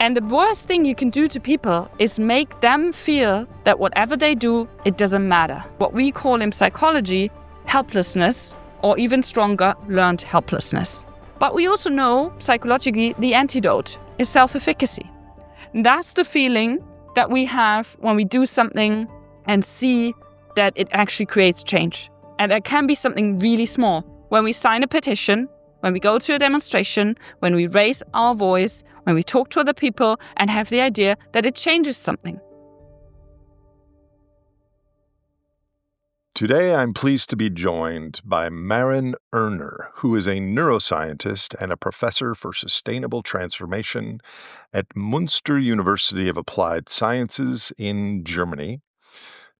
And the worst thing you can do to people is make them feel that whatever they do, it doesn't matter. What we call in psychology, helplessness, or even stronger, learned helplessness. But we also know, psychologically, the antidote is self-efficacy. That's the feeling that we have when we do something and see that it actually creates change. And it can be something really small. When we sign a petition, when we go to a demonstration, when we raise our voice, when we talk to other people and have the idea that it changes something. Today, I'm pleased to be joined by Maren Urner, who is a neuroscientist and a professor for sustainable transformation at Münster University of Applied Sciences in Germany,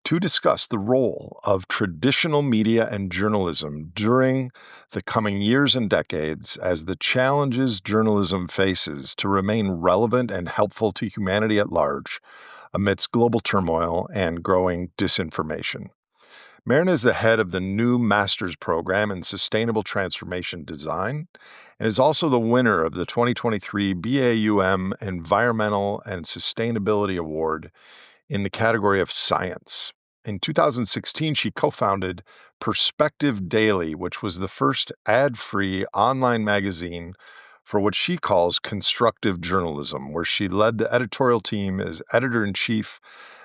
to discuss the role of traditional media and journalism during the coming years and decades as the challenges journalism faces to remain relevant and helpful to humanity at large amidst global turmoil and growing disinformation. Maren is the head of the new master's program in sustainable transformation design and is also the winner of the 2023 BAUM Environmental and Sustainability Award in the category of science. In 2016, she co-founded Perspective Daily, which was the first ad-free online magazine for what she calls constructive journalism, where she led the editorial team as editor-in-chief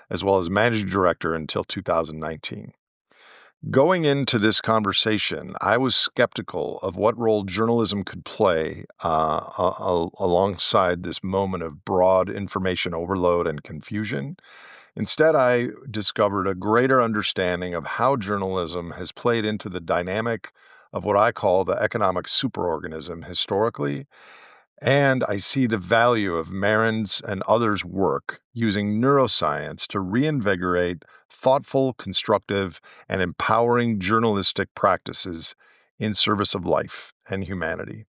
as well as managing director until 2019. Going into this conversation, I was skeptical of what role journalism could play alongside this moment of broad information overload and confusion. Instead, I discovered a greater understanding of how journalism has played into the dynamic of what I call the economic superorganism historically. And I see the value of Maren's and others' work using neuroscience to reinvigorate thoughtful, constructive, and empowering journalistic practices in service of life and humanity.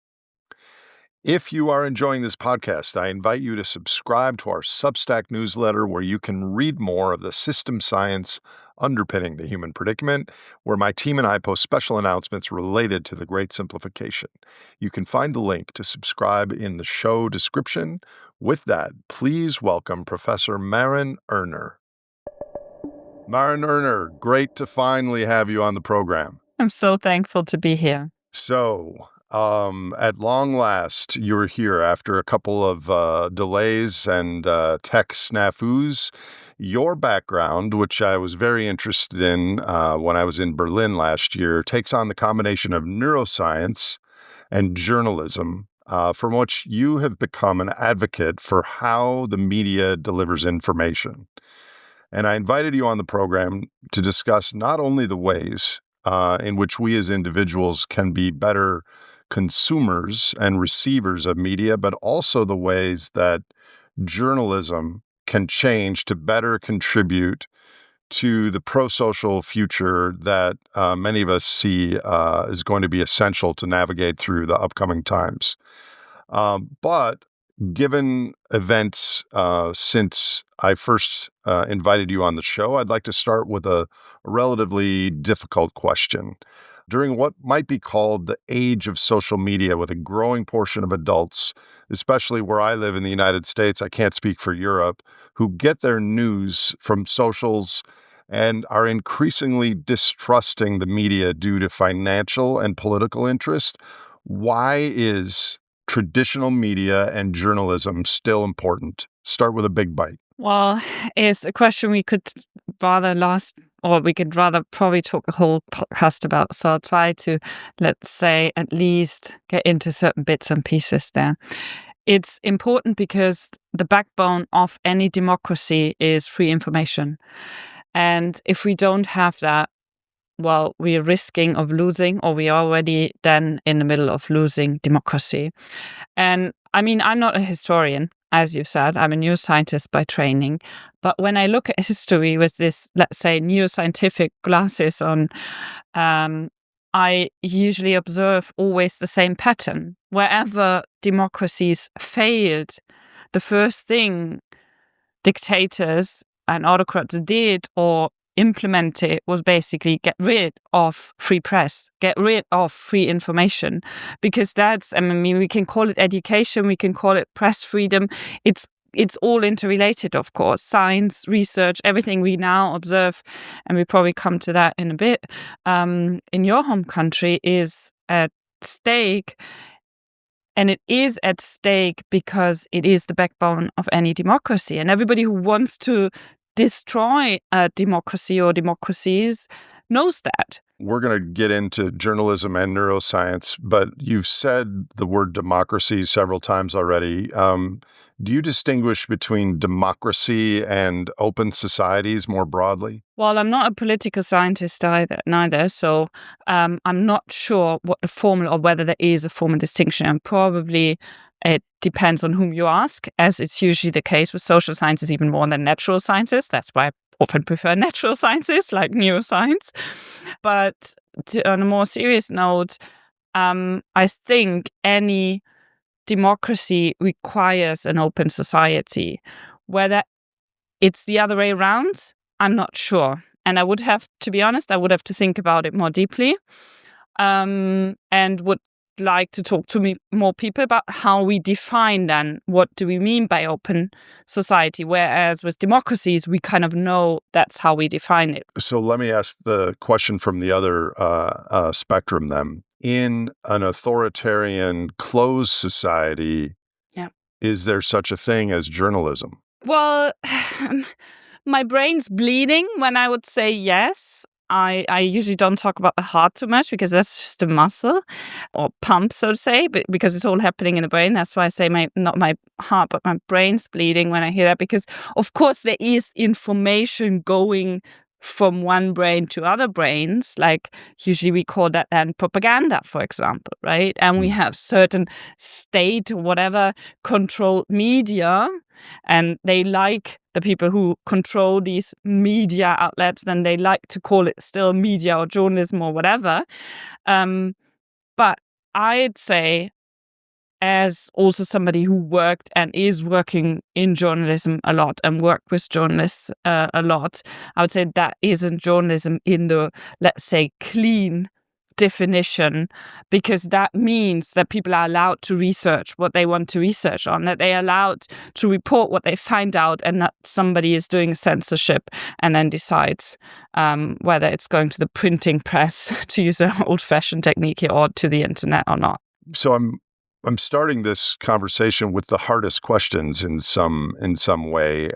If you are enjoying this podcast, I invite you to subscribe to our Substack newsletter where you can read more of the system science underpinning the human predicament, where my team and I post special announcements related to the Great Simplification. You can find the link to subscribe in the show description. With that, please welcome Professor Maren Urner. Maren Urner, great to finally have you on the program. I'm so thankful to be here. So, at long last, you're here after a couple of delays and tech snafus. Your background, which I was very interested in when I was in Berlin last year, takes on the combination of neuroscience and journalism, from which you have become an advocate for how the media delivers information. And I invited you on the program to discuss not only the ways in which we as individuals can be better consumers and receivers of media, but also the ways that journalism can change to better contribute to the pro-social future that many of us see is going to be essential to navigate through the upcoming times. But given events since I first invited you on the show, I'd like to start with a relatively difficult question. During what might be called the age of social media, with a growing portion of adults, especially where I live in the United States, I can't speak for Europe, who get their news from socials and are increasingly distrusting the media due to financial and political interest, why is traditional media and journalism still important? Start with a big bite. Well, it's a question we could rather probably talk a whole podcast about. So I'll try to, let's say, at least get into certain bits and pieces there. It's important because the backbone of any democracy is free information. And if we don't have that, well, we're risking of losing, or we're already then in the middle of losing democracy. And I mean, I'm not a historian, as you've said. I'm a neuroscientist by training. But when I look at history with this, let's say, neuroscientific glasses on, I usually observe always the same pattern. Wherever democracies failed, the first thing dictators and autocrats did or implemented was basically get rid of free press, get rid of free information, because we can call it education, we can call it press freedom. It's it's all interrelated, of course. Science, research, everything we now observe, and we probably come to that in a bit, in your home country is at stake. And it is at stake because it is the backbone of any democracy. And everybody who wants to destroy a democracy or democracies knows that. We're going to get into journalism and neuroscience, but you've said the word democracy several times already. Do you distinguish between democracy and open societies more broadly? Well, I'm not a political scientist neither, so I'm not sure what the formula or whether there is a formal distinction. And probably it depends on whom you ask, as it's usually the case with social sciences even more than natural sciences. That's why I often prefer natural sciences like neuroscience. But on a more serious note, I think any democracy requires an open society. Whether it's the other way around, I'm not sure. And I would have, to be honest, I would have to think about it more deeply, and would like to talk to more people about how we define then what do we mean by open society, whereas with democracies, we kind of know that's how we define it. So let me ask the question from the other spectrum then. In an authoritarian, closed society, Yeah. is there such a thing as journalism? Well, my brain's bleeding when I would say yes. I usually don't talk about the heart too much because that's just a muscle or pump, so to say, but because it's all happening in the brain. That's why I say not my heart, but my brain's bleeding when I hear that, because of course there is information going from one brain to other brains. Like usually we call that then propaganda, for example, right? And we have certain state or whatever controlled media, and they like the people who control these media outlets, then they like to call it still media or journalism or whatever. But I'd say, as also somebody who worked and is working in journalism a lot and worked with journalists a lot, I would say that isn't journalism in the, let's say, clean definition, because that means that people are allowed to research what they want to research on, that they are allowed to report what they find out, and that somebody is doing censorship and then decides whether it's going to the printing press, to use an old-fashioned technique here, or to the internet or not. So I'm starting this conversation with the hardest questions in some way.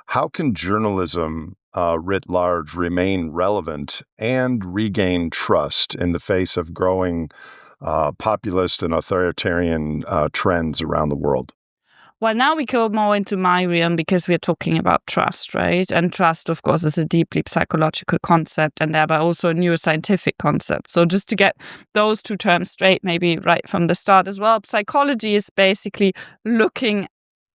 How can journalism writ large remain relevant and regain trust in the face of growing populist and authoritarian trends around the world? Well, now we go more into my realm because we're talking about trust, right? And trust, of course, is a deeply psychological concept and thereby also a neuroscientific concept. So just to get those two terms straight, maybe right from the start as well, psychology is basically looking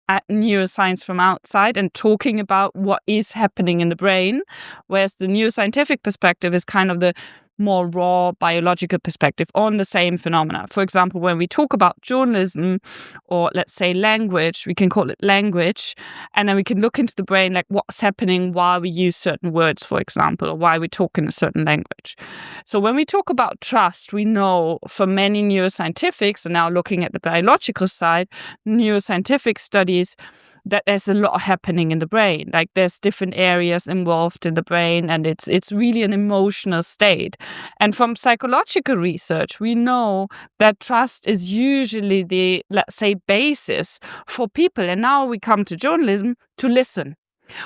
at neuroscience from outside and talking about what is happening in the brain, whereas the neuroscientific perspective is kind of the more raw biological perspective on the same phenomena. For example, when we talk about journalism, or let's say language, we can call it language, and then we can look into the brain, like what's happening while we use certain words, for example, or why we talk in a certain language. So when we talk about trust, we know for many neuroscientifics, and now looking at the biological side, neuroscientific studies, that there's a lot happening in the brain. Like there's different areas involved in the brain, and it's really an emotional state. And from psychological research, we know that trust is usually the, let's say, basis for people. And now we come to journalism, to listen.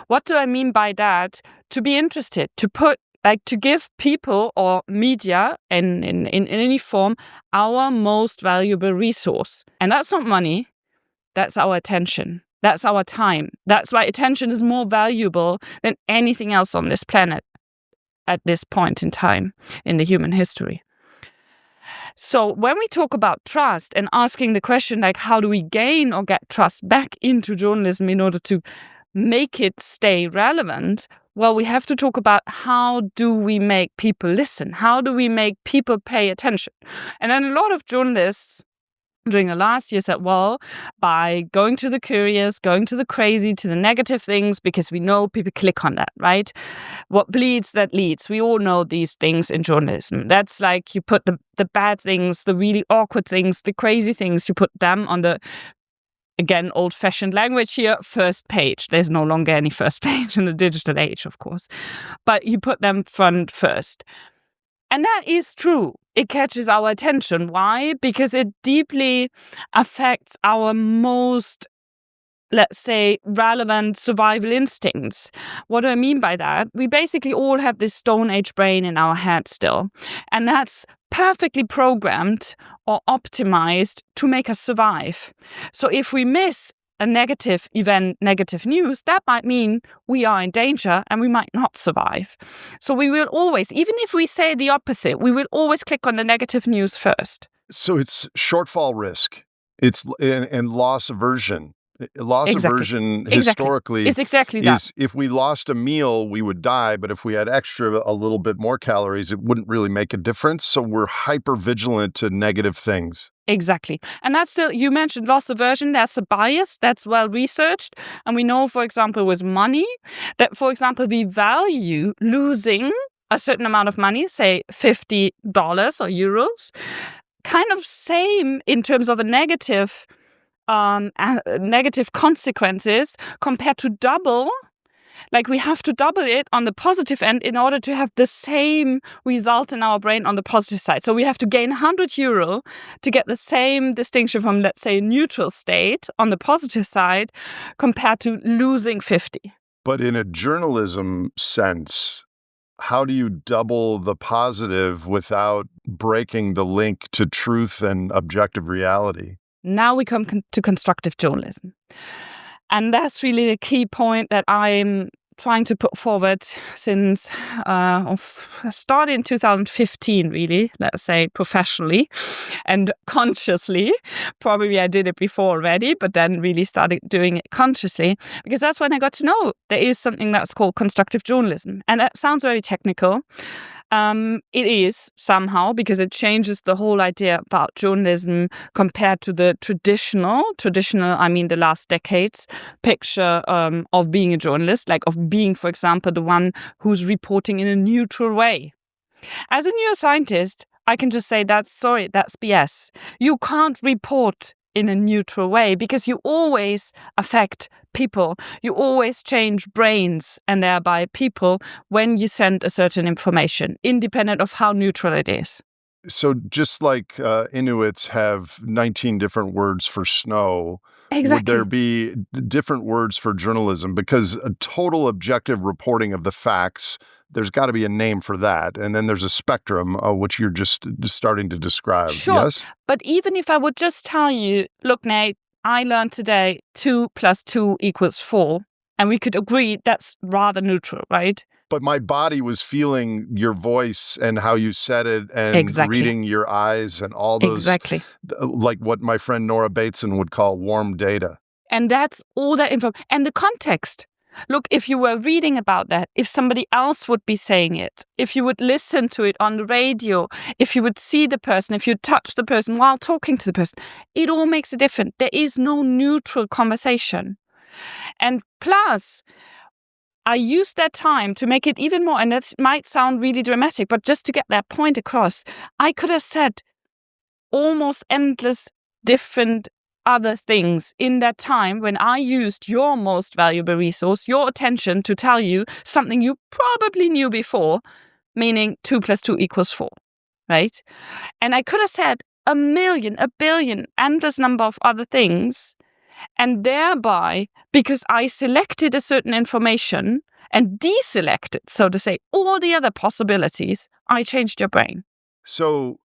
What do I mean by that? To be interested, to give people or media in any form our most valuable resource. And that's not money, that's our attention. That's our time. That's why attention is more valuable than anything else on this planet at this point in time in the human history. So when we talk about trust and asking the question, like, how do we gain or get trust back into journalism in order to make it stay relevant? Well, we have to talk about how do we make people listen? How do we make people pay attention? And then a lot of journalists during the last year said, well, by going to the curious, going to the crazy, to the negative things, because we know people click on that, right? What bleeds, that leads. We all know these things in journalism. That's like you put the bad things, the really awkward things, the crazy things, you put them on the again, old-fashioned language here, first page. There's no longer any first page in the digital age, of course. But you put them front first. And that is true. It catches our attention. Why? Because it deeply affects our most, let's say, relevant survival instincts. What do I mean by that? We basically all have this Stone Age brain in our head still. And that's perfectly programmed or optimized to make us survive. So if we miss a negative event, negative news, that might mean we are in danger and we might not survive. So we will always, even if we say the opposite, we will always click on the negative news first. So it's shortfall risk. It's and loss aversion. Loss Exactly. aversion historically It's exactly that. is if we lost a meal, we would die. But if we had a little bit more calories, it wouldn't really make a difference. So we're hyper vigilant to negative things. Exactly. And that's still, you mentioned loss aversion, that's a bias, that's well researched. And we know, for example, with money, that, for example, we value losing a certain amount of money, say $50 or euros, kind of same in terms of a negative consequences compared to double. Like we have to double it on the positive end in order to have the same result in our brain on the positive side. So we have to gain €100 to get the same distinction from, let's say, neutral state on the positive side compared to losing 50. But in a journalism sense, how do you double the positive without breaking the link to truth and objective reality? Now we come to constructive journalism. And that's really the key point that I'm trying to put forward since started in 2015, really, let's say professionally and consciously. Probably I did it before already, but then really started doing it consciously, because that's when I got to know there is something that's called constructive journalism. And that sounds very technical. It is somehow, because it changes the whole idea about journalism compared to the traditional, I mean the last decades, picture of being a journalist, like of being, for example, the one who's reporting in a neutral way. As a neuroscientist, I can just say that's BS. You can't report in a neutral way because you always affect people. You always change brains and thereby people when you send a certain information, independent of how neutral it is. So just like Inuits have 19 different words for snow, Exactly. would there be different words for journalism? Because a total objective reporting of the facts, there's got to be a name for that. And then there's a spectrum, which you're just starting to describe. Sure. Yes? But even if I would just tell you, look, Nate, I learned today 2 + 2 = 4, and we could agree that's rather neutral, right? But my body was feeling your voice and how you said it and Exactly. reading your eyes and all those, Exactly. like what my friend Nora Bateson would call warm data. And that's all that info. And the context. Look, if you were reading about that, if somebody else would be saying it, if you would listen to it on the radio, if you would see the person, if you touch the person while talking to the person, it all makes a difference. There is no neutral conversation. And plus, I used that time to make it even more, and that might sound really dramatic, but just to get that point across, I could have said almost endless different other things in that time when I used your most valuable resource, your attention, to tell you something you probably knew before, meaning 2 + 2 = 4, right? And I could have said a million, a billion, endless number of other things. And thereby, because I selected a certain information and deselected, so to say, all the other possibilities, I changed your brain. So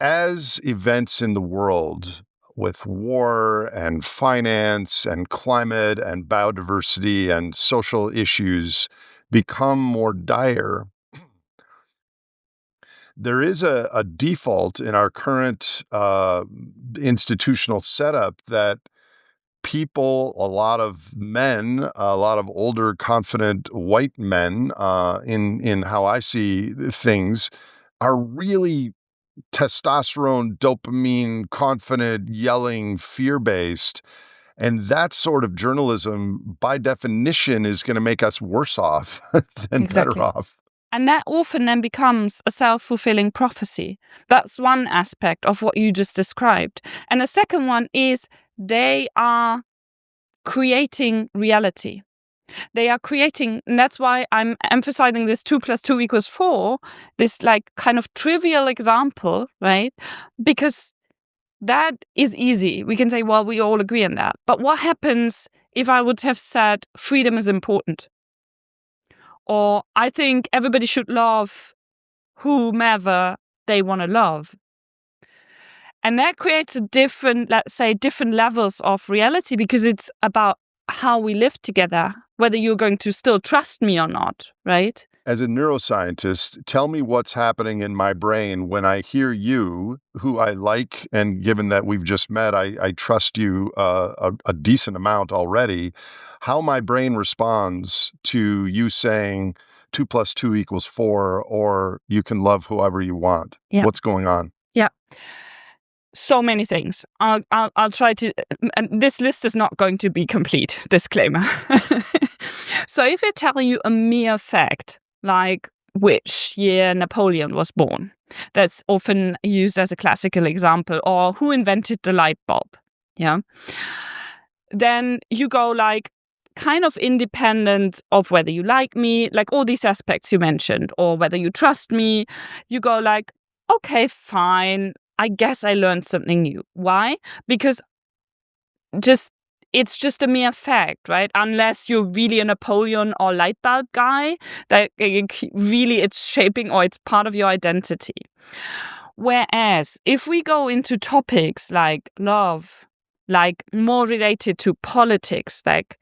as events in the world with war and finance and climate and biodiversity and social issues become more dire, there is a default in our current institutional setup that people, a lot of men, a lot of older, confident white men, in how I see things, are really testosterone, dopamine, confident, yelling, fear-based. And that sort of journalism, by definition, is going to make us worse off than Exactly. better off. And that often then becomes a self-fulfilling prophecy. That's one aspect of what you just described. And the second one is they are creating reality. They are creating, and that's why I'm emphasizing this 2 + 2 = 4, this like kind of trivial example, right? Because that is easy. We can say, well, we all agree on that. But what happens if I would have said freedom is important? Or I think everybody should love whomever they want to love. And that creates a different, let's say, different levels of reality, because it's about how we live together, whether you're going to still trust me or not, right? As a neuroscientist, tell me what's happening in my brain when I hear you, who I like, and given that we've just met, I trust you a decent amount already, how my brain responds to you saying 2 + 2 = 4, or you can love whoever you want. Yeah. What's going on? Yeah. So many things. I'll try to, and this list is not going to be complete, disclaimer. So if I tell you a mere fact, like which year Napoleon was born, that's often used as a classical example, or who invented the light bulb, yeah, then you go like, kind of independent of whether you like me, like all these aspects you mentioned, or whether you trust me, you go like, okay, fine, I guess I learned something new. Why? Because it's just a mere fact, right? Unless you're really a Napoleon or light bulb guy, that really it's shaping or it's part of your identity. Whereas if we go into topics like love, like more related to politics, like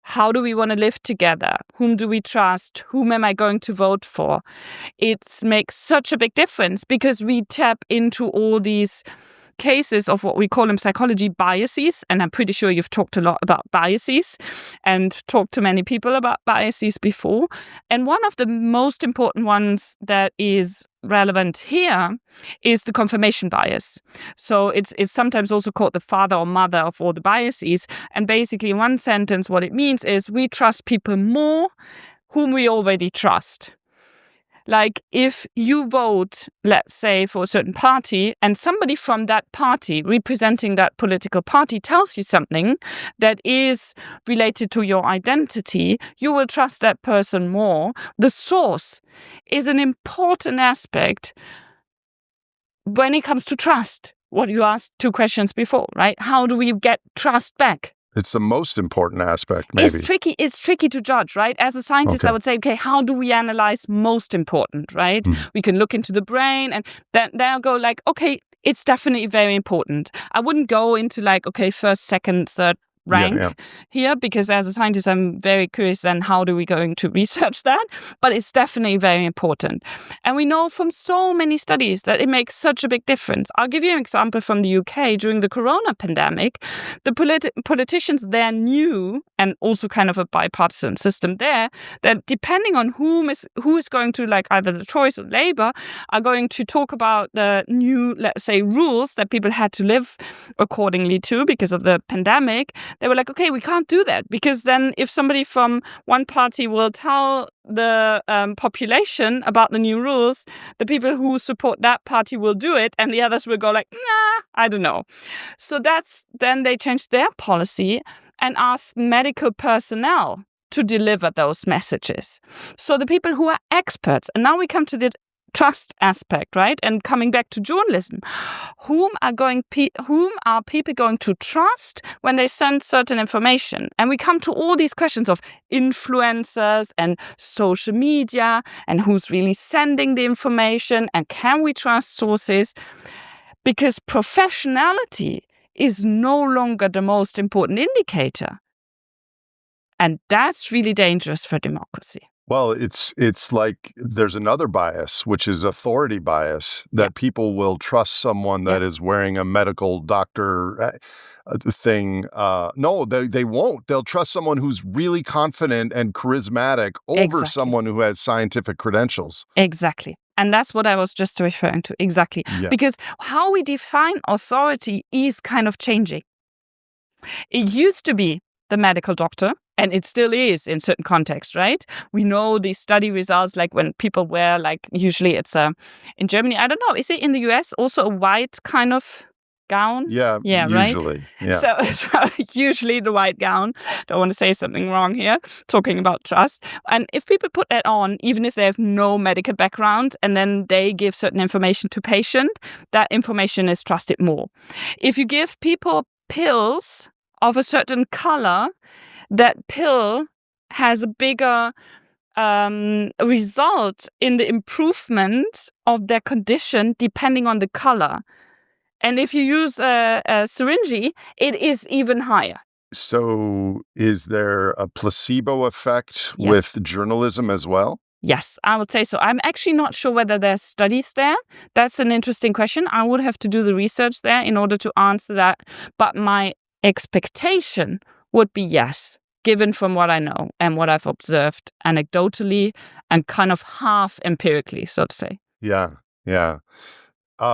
how do we want to live together? Whom do we trust? Whom am I going to vote for? It makes such a big difference, because we tap into all these cases of what we call in psychology biases. And I'm pretty sure you've talked a lot about biases and talked to many people about biases before. And one of the most important ones that is relevant here is the confirmation bias. So it's sometimes also called the father or mother of all the biases. And basically, in one sentence, what it means is we trust people more whom we already trust. Like if you vote, let's say, for a certain party, and somebody from that party representing that political party tells you something that is related to your identity, you will trust that person more. The source is an important aspect when it comes to trust. What you asked 2 questions before, right? How do we get trust back? It's the most important aspect, maybe. It's tricky to judge, right? As a scientist, Okay. I would say, okay, how do we analyze most important, right? We can look into the brain, and then I'll go like, okay, it's definitely very important. I wouldn't go into like, okay, first, second, third rank here, because as a scientist, I'm very curious then how do we going to research that? But it's definitely very important. And we know from so many studies that it makes such a big difference. I'll give you an example from the UK during the corona pandemic. The politicians there knew, and also kind of a bipartisan system there, that depending on who is going to, like either the Tories or Labour, are going to talk about the new, let's say, rules that people had to live accordingly to because of the pandemic. They were like, okay, we can't do that, because then if somebody from one party will tell the population about the new rules, the people who support that party will do it, and the others will go like, nah, I don't know. So then they changed their policy and asked medical personnel to deliver those messages. So the people who are experts, and now we come to the trust aspect, right? And coming back to journalism, whom are people going to trust when they send certain information? And we come to all these questions of influencers and social media, and who's really sending the information, and can we trust sources? Because professionality is no longer the most important indicator. And that's really dangerous for democracy. Well, it's like there's another bias, which is authority bias, that people will trust someone that is wearing a medical doctor thing. No, they won't. They'll trust someone who's really confident and charismatic over someone who has scientific credentials. Exactly. And that's what I was just referring to. Exactly. Yeah. Because how we define authority is kind of changing. It used to be the medical doctor, and it still is in certain contexts, right? We know these study results, like when people wear, like usually it's in Germany, I don't know, is it in the US also a white kind of gown. Yeah, Yeah, right? usually. Yeah. So usually the white gown. Don't want to say something wrong here, talking about trust. And if people put that on, even if they have no medical background, and then they give certain information to patient, that information is trusted more. If you give people pills of a certain color, that pill has a bigger result in the improvement of their condition depending on the color. And if you use a syringe, it is even higher. So is there a placebo effect Yes. with journalism as well? Yes, I would say so. I'm actually not sure whether there's studies there. That's an interesting question. I would have to do the research there in order to answer that. But my expectation would be yes, given from what I know and what I've observed anecdotally and kind of half empirically, so to say. Yeah, yeah.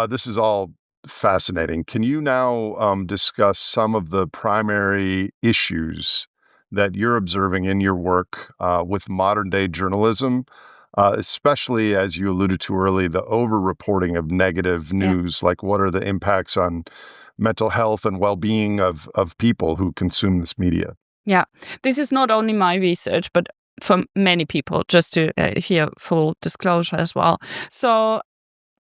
This is all fascinating. Can you now discuss some of the primary issues that you're observing in your work with modern day journalism, especially as you alluded to early, the over-reporting of negative news? Like, what are the impacts on mental health and well-being of people who consume this media? Yeah, this is not only my research, but from many people, just to hear full disclosure as well. So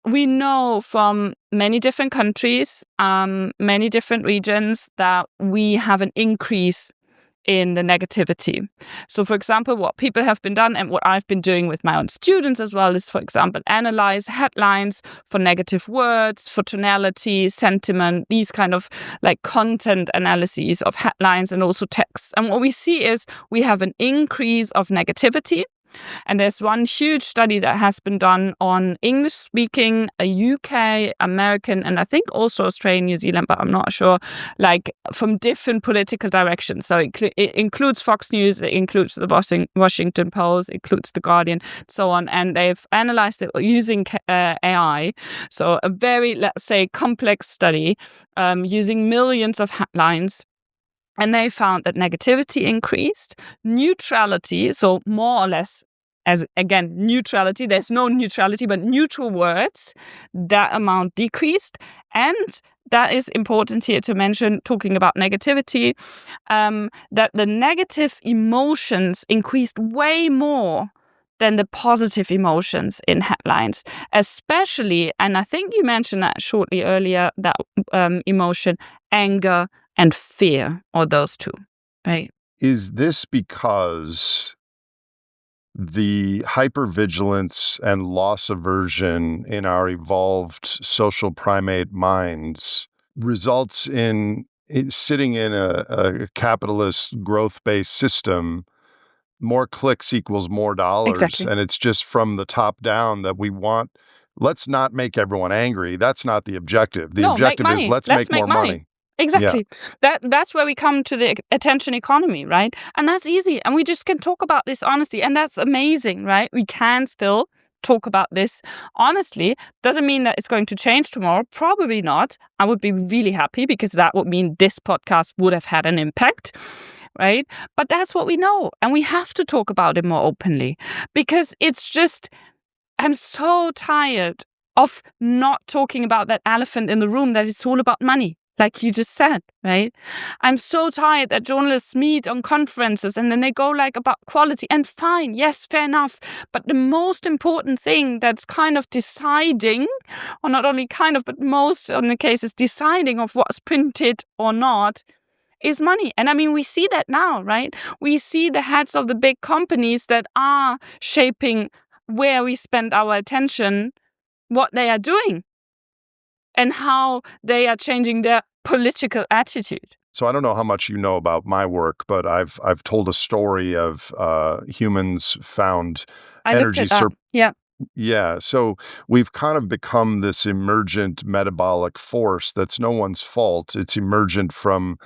we know from many different countries, many different regions, that we have an increase in the negativity. So, for example, what people have been done and what I've been doing with my own students as well is, for example, analyze headlines for negative words, for tonality, sentiment, these kind of like content analyses of headlines and also text. And what we see is we have an increase of negativity. And there's one huge study that has been done on English-speaking, UK, American, and I think also Australian, New Zealand, but I'm not sure, like from different political directions. So it includes Fox News, it includes the Washington Post, it includes The Guardian, so on. And they've analyzed it using AI. So a very, let's say, complex study using millions of headlines. And they found that negativity increased, neutrality, so more or less, as again, neutrality, there's no neutrality, but neutral words, that amount decreased. And that is important here to mention, talking about negativity, that the negative emotions increased way more than the positive emotions in headlines, especially, and I think you mentioned that shortly earlier, that emotion, anger, and fear, or those two, right? Is this because the hypervigilance and loss aversion in our evolved social primate minds results in sitting in a capitalist growth-based system? More clicks equals more dollars. Exactly. And it's just from the top down that we want, let's not make everyone angry. That's not the objective. The No, make objective is money. let's make more money. Yeah. Exactly. That's where we come to the attention economy, right? And that's easy. And we just can talk about this honestly. And that's amazing, right? We can still talk about this honestly. Doesn't mean that it's going to change tomorrow. Probably not. I would be really happy because that would mean this podcast would have had an impact, right? But that's what we know. And we have to talk about it more openly because it's just, I'm so tired of not talking about that elephant in the room, that it's all about money, like you just said, right? I'm so tired that journalists meet on conferences and then they go like about quality, and fine, yes, fair enough. But the most important thing that's kind of deciding, or not only kind of, but most in the cases deciding of what's printed or not, is money. And I mean, we see that now, right? We see the heads of the big companies that are shaping where we spend our attention, what they are doing, and how they are changing their political attitude. So I don't know how much you know about my work, but I've told a story of humans found I looked energy at that. Yeah, Yeah, so we've kind of become this emergent metabolic force that's no one's fault. It's emergent from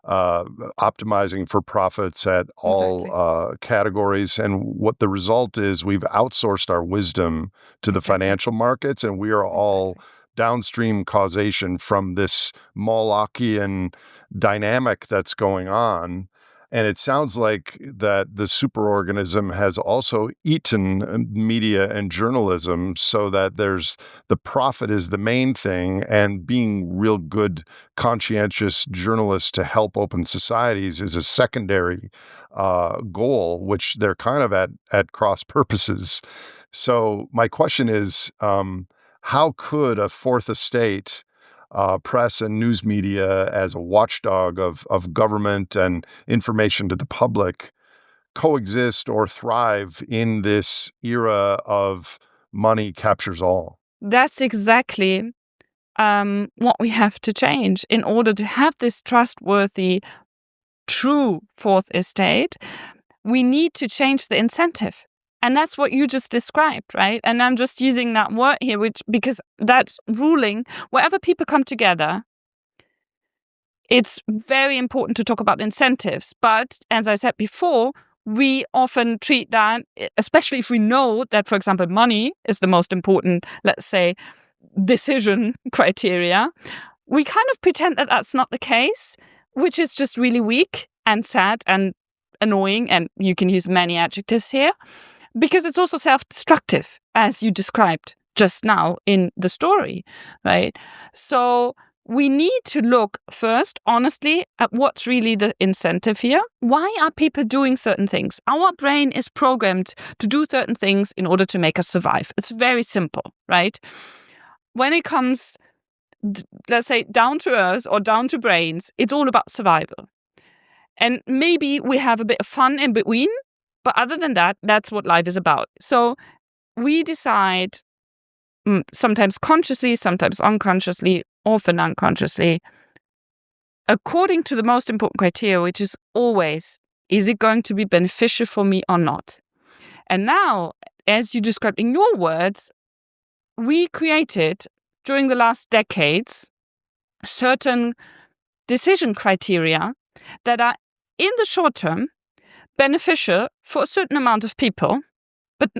uh, optimizing for profits at all exactly. categories. And what the result is, we've outsourced our wisdom to the Exactly. financial markets, and we are all Exactly. downstream causation from this Molochian dynamic that's going on. And it sounds like that the superorganism has also eaten media and journalism, so that the profit is the main thing, and being real good, conscientious journalists to help open societies is a secondary goal, which they're kind of at cross purposes. So my question is, how could a fourth estate, press and news media as a watchdog of government and information to the public, coexist or thrive in this era of money captures all? That's exactly what we have to change in order to have this trustworthy, true fourth estate. We need to change the incentive. And that's what you just described, right? And I'm just using that word here, because that's ruling. Wherever people come together, it's very important to talk about incentives. But as I said before, we often treat that, especially if we know that, for example, money is the most important, let's say, decision criteria. We kind of pretend that that's not the case, which is just really weak and sad and annoying. And you can use many adjectives here, because it's also self-destructive, as you described just now in the story, right? So we need to look first, honestly, at what's really the incentive here. Why are people doing certain things? Our brain is programmed to do certain things in order to make us survive. It's very simple, right? When it comes, let's say, down to earth or down to brains, it's all about survival. And maybe we have a bit of fun in between, but other than that, that's what life is about. So we decide, sometimes consciously, sometimes unconsciously, often unconsciously, according to the most important criteria, which is always, is it going to be beneficial for me or not? And now, as you described in your words, we created, during the last decades, certain decision criteria that are, in the short term, beneficial for a certain amount of people, but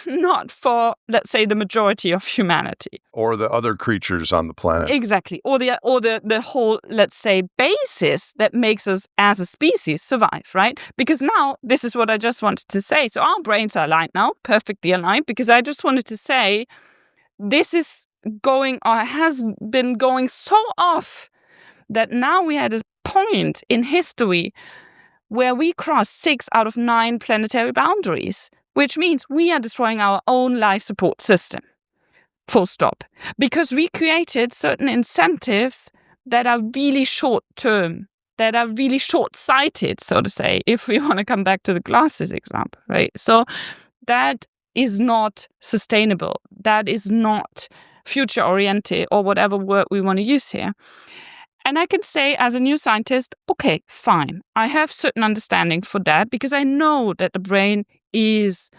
not for, let's say, the majority of humanity. Or the other creatures on the planet. Exactly. Or the whole, let's say, basis that makes us as a species survive, right? Because now, this is what I just wanted to say. So our brains are aligned now, perfectly aligned, because I just wanted to say, this is going, or has been going so off, that now we had a point in history where we crossed 6 out of 9 planetary boundaries, which means we are destroying our own life support system. Full stop. Because we created certain incentives that are really short-term, that are really short-sighted, so to say, if we want to come back to the glasses example, right? So that is not sustainable. That is not future-oriented, or whatever word we want to use here. And I can say, as a neuroscientist, okay, fine. I have certain understanding for that, because I know that the brain is,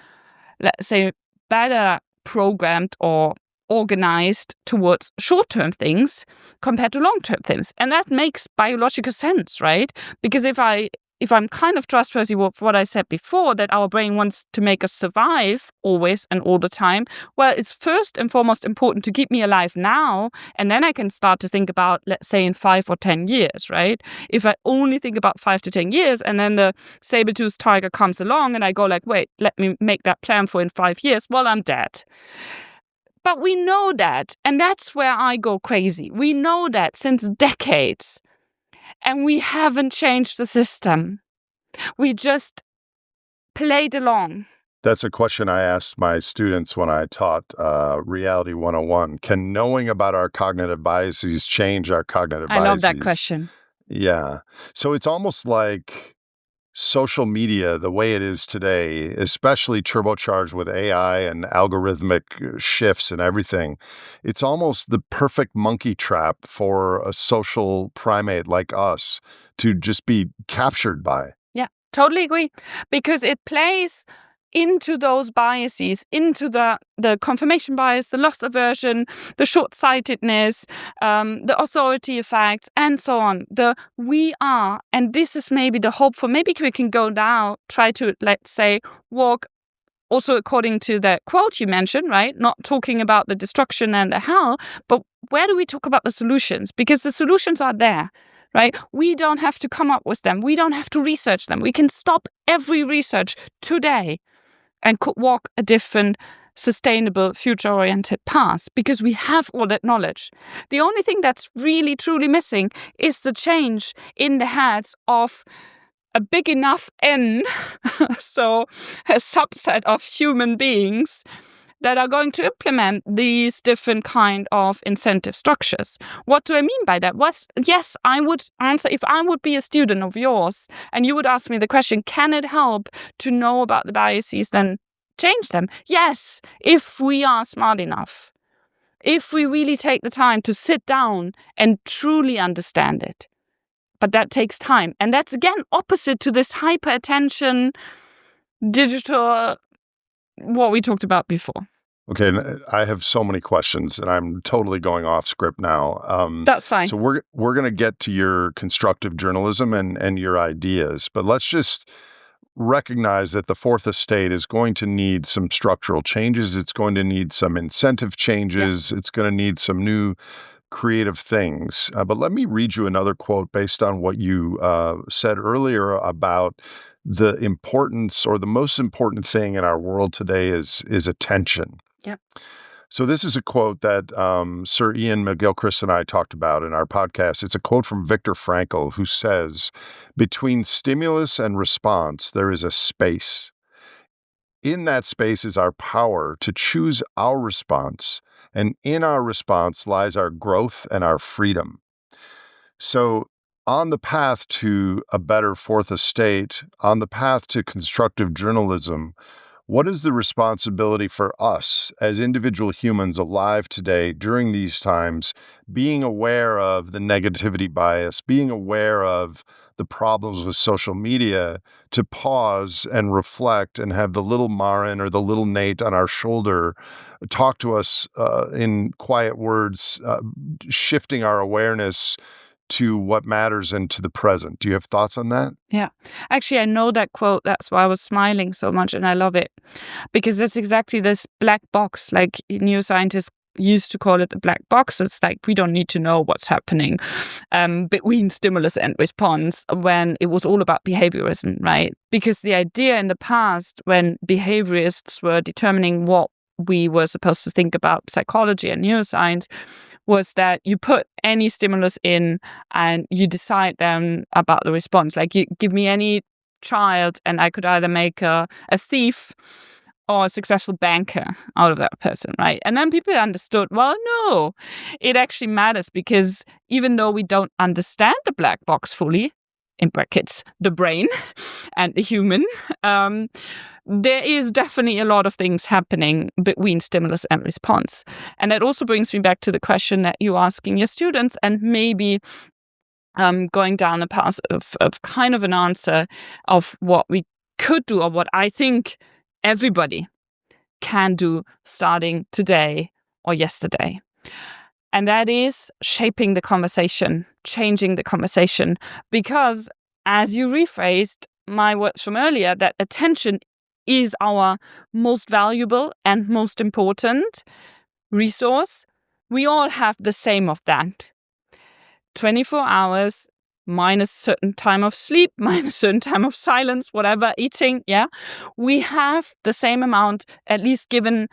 let's say, better programmed or organized towards short-term things compared to long-term things. And that makes biological sense, right? Because if I'm kind of trustworthy with what I said before, that our brain wants to make us survive always and all the time, well, it's first and foremost important to keep me alive now, and then I can start to think about, let's say, in 5 or 10 years, right? If I only think about 5 to 10 years, and then the saber-toothed tiger comes along, and I go like, wait, let me make that plan for in 5 years, well, I'm dead. But we know that, and that's where I go crazy. We know that since decades. And we haven't changed the system. We just played along. That's a question I asked my students when I taught Reality 101. Can knowing about our cognitive biases change our cognitive biases? I love that question. Yeah. So it's almost like social media, the way it is today, especially turbocharged with AI and algorithmic shifts and everything, it's almost the perfect monkey trap for a social primate like us to just be captured by. Yeah, totally agree. Because it plays into those biases, into the confirmation bias, the loss aversion, the short-sightedness, the authority effects, and so on. We are, and this is maybe the hope for, maybe we can go now, try to, let's say, walk also according to the quote you mentioned, right? Not talking about the destruction and the hell, but where do we talk about the solutions? Because the solutions are there. right? We don't have to come up with them. We don't have to research them. We can stop every research today and could walk a different, sustainable, future-oriented path because we have all that knowledge. The only thing that's really, truly missing is the change in the heads of a big enough N, so a subset of human beings that are going to implement these different kind of incentive structures. What do I mean by that? Yes, I would answer, if I would be a student of yours and you would ask me the question, can it help to know about the biases, then change them? Yes, if we are smart enough. If we really take the time to sit down and truly understand it. But that takes time. And that's, again, opposite to this hyper-attention, digital, what we talked about before. Okay, I have so many questions, and I'm totally going off script now. That's fine. So we're going to get to your constructive journalism and your ideas, but let's just recognize that the fourth estate is going to need some structural changes. It's going to need some incentive changes. It's going to need some new creative things. But let me read you another quote based on what you said earlier about the importance, or the most important thing in our world today is attention. Yep. So this is a quote that Sir Ian McGilchrist and I talked about in our podcast. It's a quote from Viktor Frankl, who says, "Between stimulus and response, there is a space. In that space is our power to choose our response, and in our response lies our growth and our freedom." So on the path to a better fourth estate, on the path to constructive journalism, what is the responsibility for us as individual humans alive today during these times, being aware of the negativity bias, being aware of the problems with social media, to pause and reflect and have the little Maren or the little Nate on our shoulder talk to us in quiet words, shifting our awareness to what matters and to the present. Do you have thoughts on that? Yeah. Actually, I know that quote. That's why I was smiling so much, and I love it. Because that's exactly this black box, like neuroscientists used to call it the black box. It's like we don't need to know what's happening between stimulus and response, when it was all about behaviorism, right? Because the idea in the past, when behaviorists were determining what we were supposed to think about psychology and neuroscience, was that you put any stimulus in and you decide then about the response. Like, you give me any child and I could either make a thief or a successful banker out of that person, right? And then people understood, well, no, it actually matters, because even though we don't understand the black box fully, in brackets, the brain and the human, there is definitely a lot of things happening between stimulus and response. And that also brings me back to the question that you're asking your students, and maybe going down a path of kind of an answer of what we could do, or what I think everybody can do starting today or yesterday. And that is shaping the conversation, changing the conversation. Because, as you rephrased my words from earlier, that attention is our most valuable and most important resource. We all have the same of that. 24 hours minus certain time of sleep, minus certain time of silence, whatever, eating, yeah. We have the same amount, at least given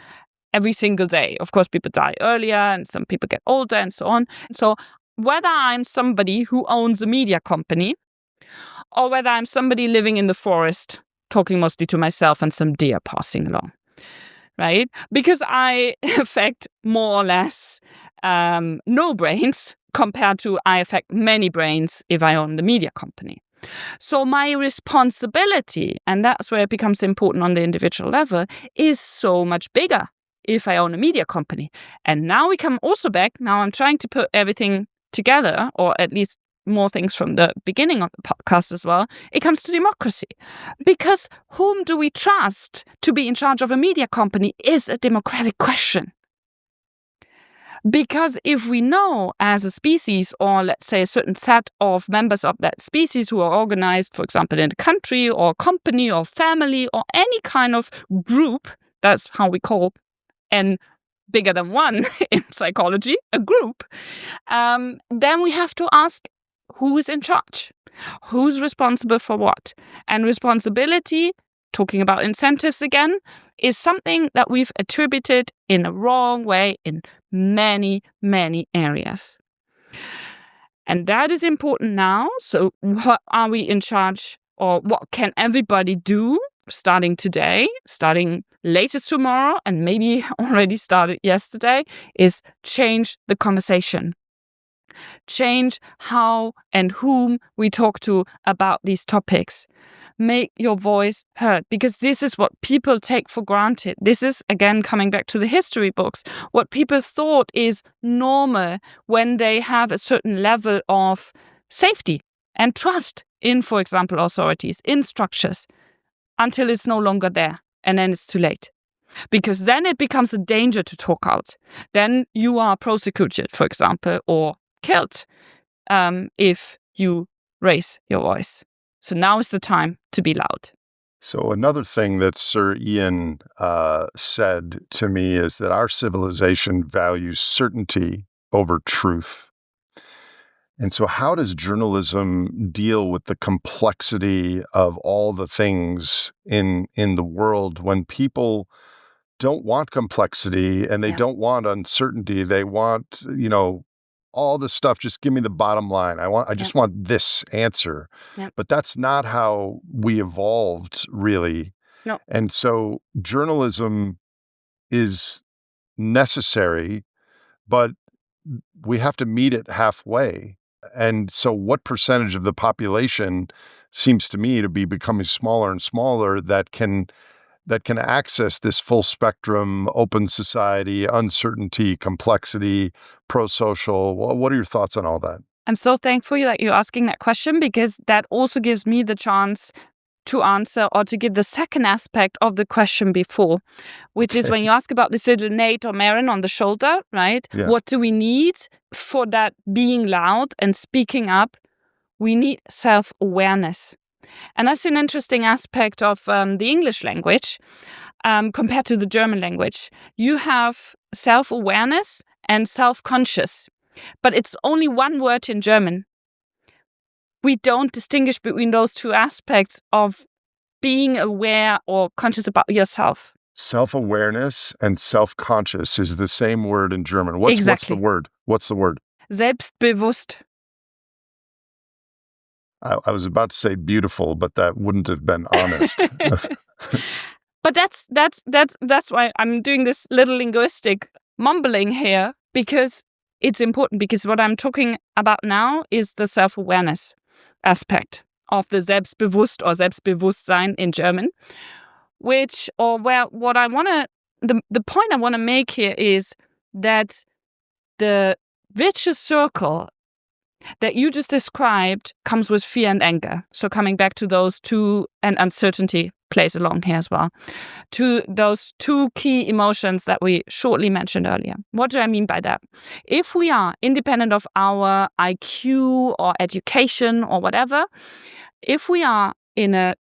every single day. Of course, people die earlier and some people get older and so on. So whether I'm somebody who owns a media company, or whether I'm somebody living in the forest, talking mostly to myself and some deer passing along, right? Because I affect more or less no brains compared to I affect many brains if I own the media company. So my responsibility, and that's where it becomes important on the individual level, is so much bigger if I own a media company. And now we come also back, now I'm trying to put everything together, or at least more things from the beginning of the podcast as well. It comes to democracy. Because whom do we trust to be in charge of a media company is a democratic question. Because if we know as a species, or let's say a certain set of members of that species who are organized, for example, in a country or company or family or any kind of group, that's how we call N bigger than one in psychology, a group, then we have to ask, who is in charge, who's responsible for what. And responsibility, talking about incentives again, is something that we've attributed in a wrong way in many, many areas. And that is important now. So what are we in charge, or what can everybody do starting today, starting latest tomorrow, and maybe already started yesterday, is change the conversation. Change how and whom we talk to about these topics. Make your voice heard, because this is what people take for granted. This is, again, coming back to the history books, what people thought is normal when they have a certain level of safety and trust in, for example, authorities, in structures, until it's no longer there. And then it's too late. Because then it becomes a danger to talk out. Then you are prosecuted, for example, or killed if you raise your voice. So now is the time to be loud. So another thing that Sir Ian said to me is that our civilization values certainty over truth. And so how does journalism deal with the complexity of all the things in the world when people don't want complexity and they don't want uncertainty? They want, all this stuff. Just give me the bottom line. I just want this answer. But that's not how we evolved, really. No. And so journalism is necessary, but we have to meet it halfway. And so what percentage of the population seems to me to be becoming smaller and smaller that can access this full spectrum, open society, uncertainty, complexity, pro-social? What are your thoughts on all that? I'm so thankful that you're asking that question, because that also gives me the chance to answer, or to give the second aspect of the question before, which is when you ask about this little Nate or Maren on the shoulder, right? Yeah. What do we need for that being loud and speaking up? We need self-awareness. And that's an interesting aspect of the English language compared to the German language. You have self-awareness and self-conscious, but it's only one word in German. We don't distinguish between those two aspects of being aware or conscious about yourself. Self-awareness and self-conscious is the same word in German. What's the word? What's the word? Selbstbewusst. I was about to say beautiful, but that wouldn't have been honest. But that's why I'm doing this little linguistic mumbling here, because it's important, because what I'm talking about now is the self-awareness aspect of the Selbstbewusst or Selbstbewusstsein in German, the point I want to make here is that the vicious circle that you just described comes with fear and anger. So coming back to those two, and uncertainty plays along here as well, to those two key emotions that we shortly mentioned earlier. What do I mean by that? If we are independent of our IQ or education or whatever, if we are in a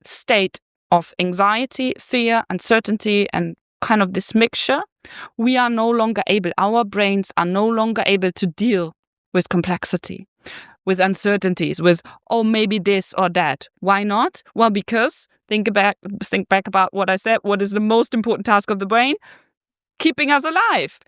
state of anxiety, fear, uncertainty, and kind of this mixture, we are no longer able, our brains are no longer able to deal with complexity, with uncertainties, with, maybe this or that. Why not? Well, because think back about what I said. What is the most important task of the brain? Keeping us alive.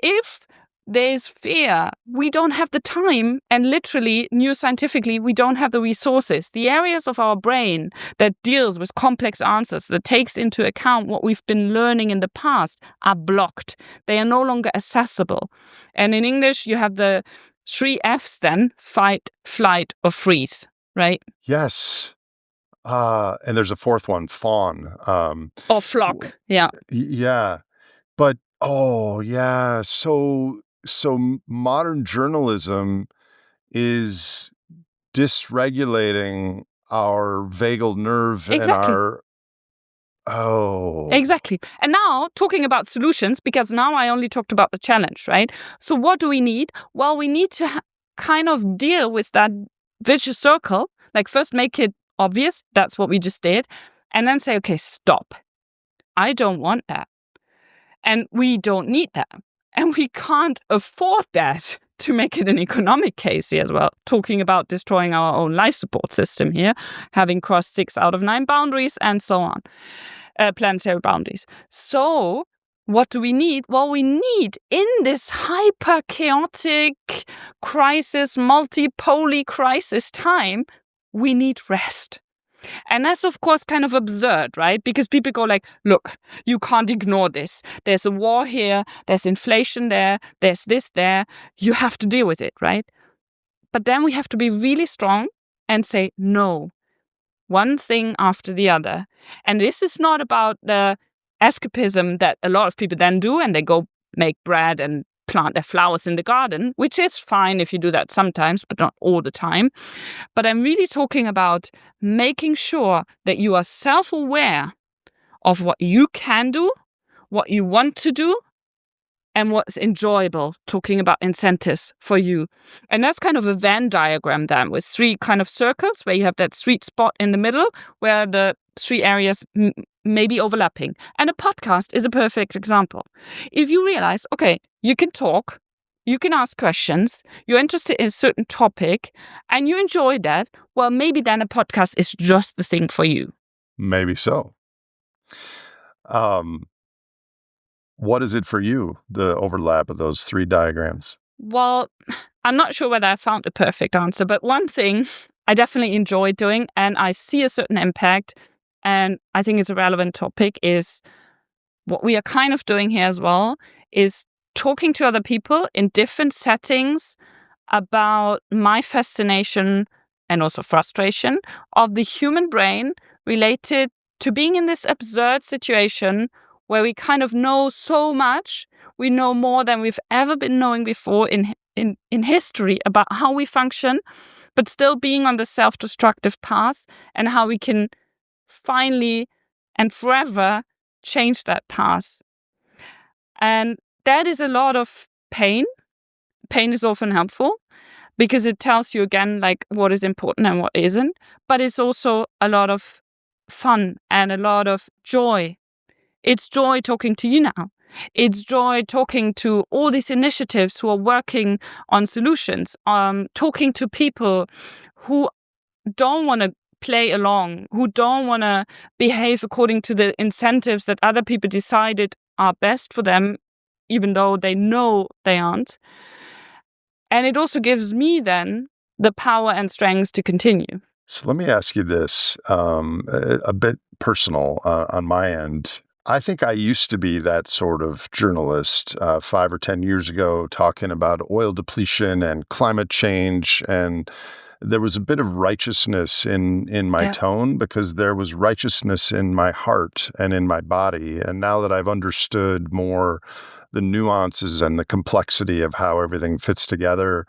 If there's fear, we don't have the time, and literally, neuroscientifically, we don't have the resources. The areas of our brain that deals with complex answers, that takes into account what we've been learning in the past, are blocked. They are no longer accessible. And in English, you have the 3 Fs then: fight, flight, or freeze, right? Yes. And there's a fourth one, fawn. Or flock, yeah. Yeah. But, yeah. So modern journalism is dysregulating our vagal nerve and our... Exactly. And now, talking about solutions, because now I only talked about the challenge, right? So what do we need? Well, we need to kind of deal with that vicious circle. Like, first make it obvious. That's what we just did. And then say, okay, stop. I don't want that. And we don't need that. And we can't afford that. to make it an economic case here as well, talking about destroying our own life support system here, having crossed 6 out of 9 boundaries and so on, planetary boundaries. So what do we need? Well, we need, in this hyper chaotic crisis, multi-poly crisis time, we need rest. And that's, of course, kind of absurd, right? Because people go like, look, you can't ignore this. There's a war here. There's inflation there. There's this there. You have to deal with it, right? But then we have to be really strong and say, no, one thing after the other. And this is not about the escapism that a lot of people then do, and they go make bread and plant their flowers in the garden, which is fine if you do that sometimes, but not all the time. But I'm really talking about making sure that you are self-aware of what you can do, what you want to do, and what's enjoyable, talking about incentives for you. And that's kind of a Venn diagram then, with 3 kind of circles where you have that sweet spot in the middle where the 3 areas may be overlapping. And a podcast is a perfect example. If you realize, okay, you can talk, you can ask questions, you're interested in a certain topic, and you enjoy that, well, maybe then a podcast is just the thing for you. Maybe so. What is it for you, the overlap of those 3 diagrams? Well, I'm not sure whether I found a perfect answer, but one thing I definitely enjoy doing, and I see a certain impact, and I think it's a relevant topic, is what we are kind of doing here as well, is talking to other people in different settings about my fascination and also frustration of the human brain related to being in this absurd situation where we kind of know so much. We know more than we've ever been knowing before in history about how we function, but still being on the self-destructive path, and how we can finally and forever change that path. And that is a lot of pain. Pain is often helpful because it tells you again like what is important and what isn't, but it's also a lot of fun and a lot of joy. It's joy talking to you now. It's joy talking to all these initiatives who are working on solutions, talking to people who don't want to play along, who don't want to behave according to the incentives that other people decided are best for them, even though they know they aren't. And it also gives me then the power and strength to continue. So let me ask you this, a bit personal on my end. I think I used to be that sort of journalist 5 or 10 years ago, talking about oil depletion and climate change. And there was a bit of righteousness in my tone, because there was righteousness in my heart and in my body. And now that I've understood more the nuances and the complexity of how everything fits together,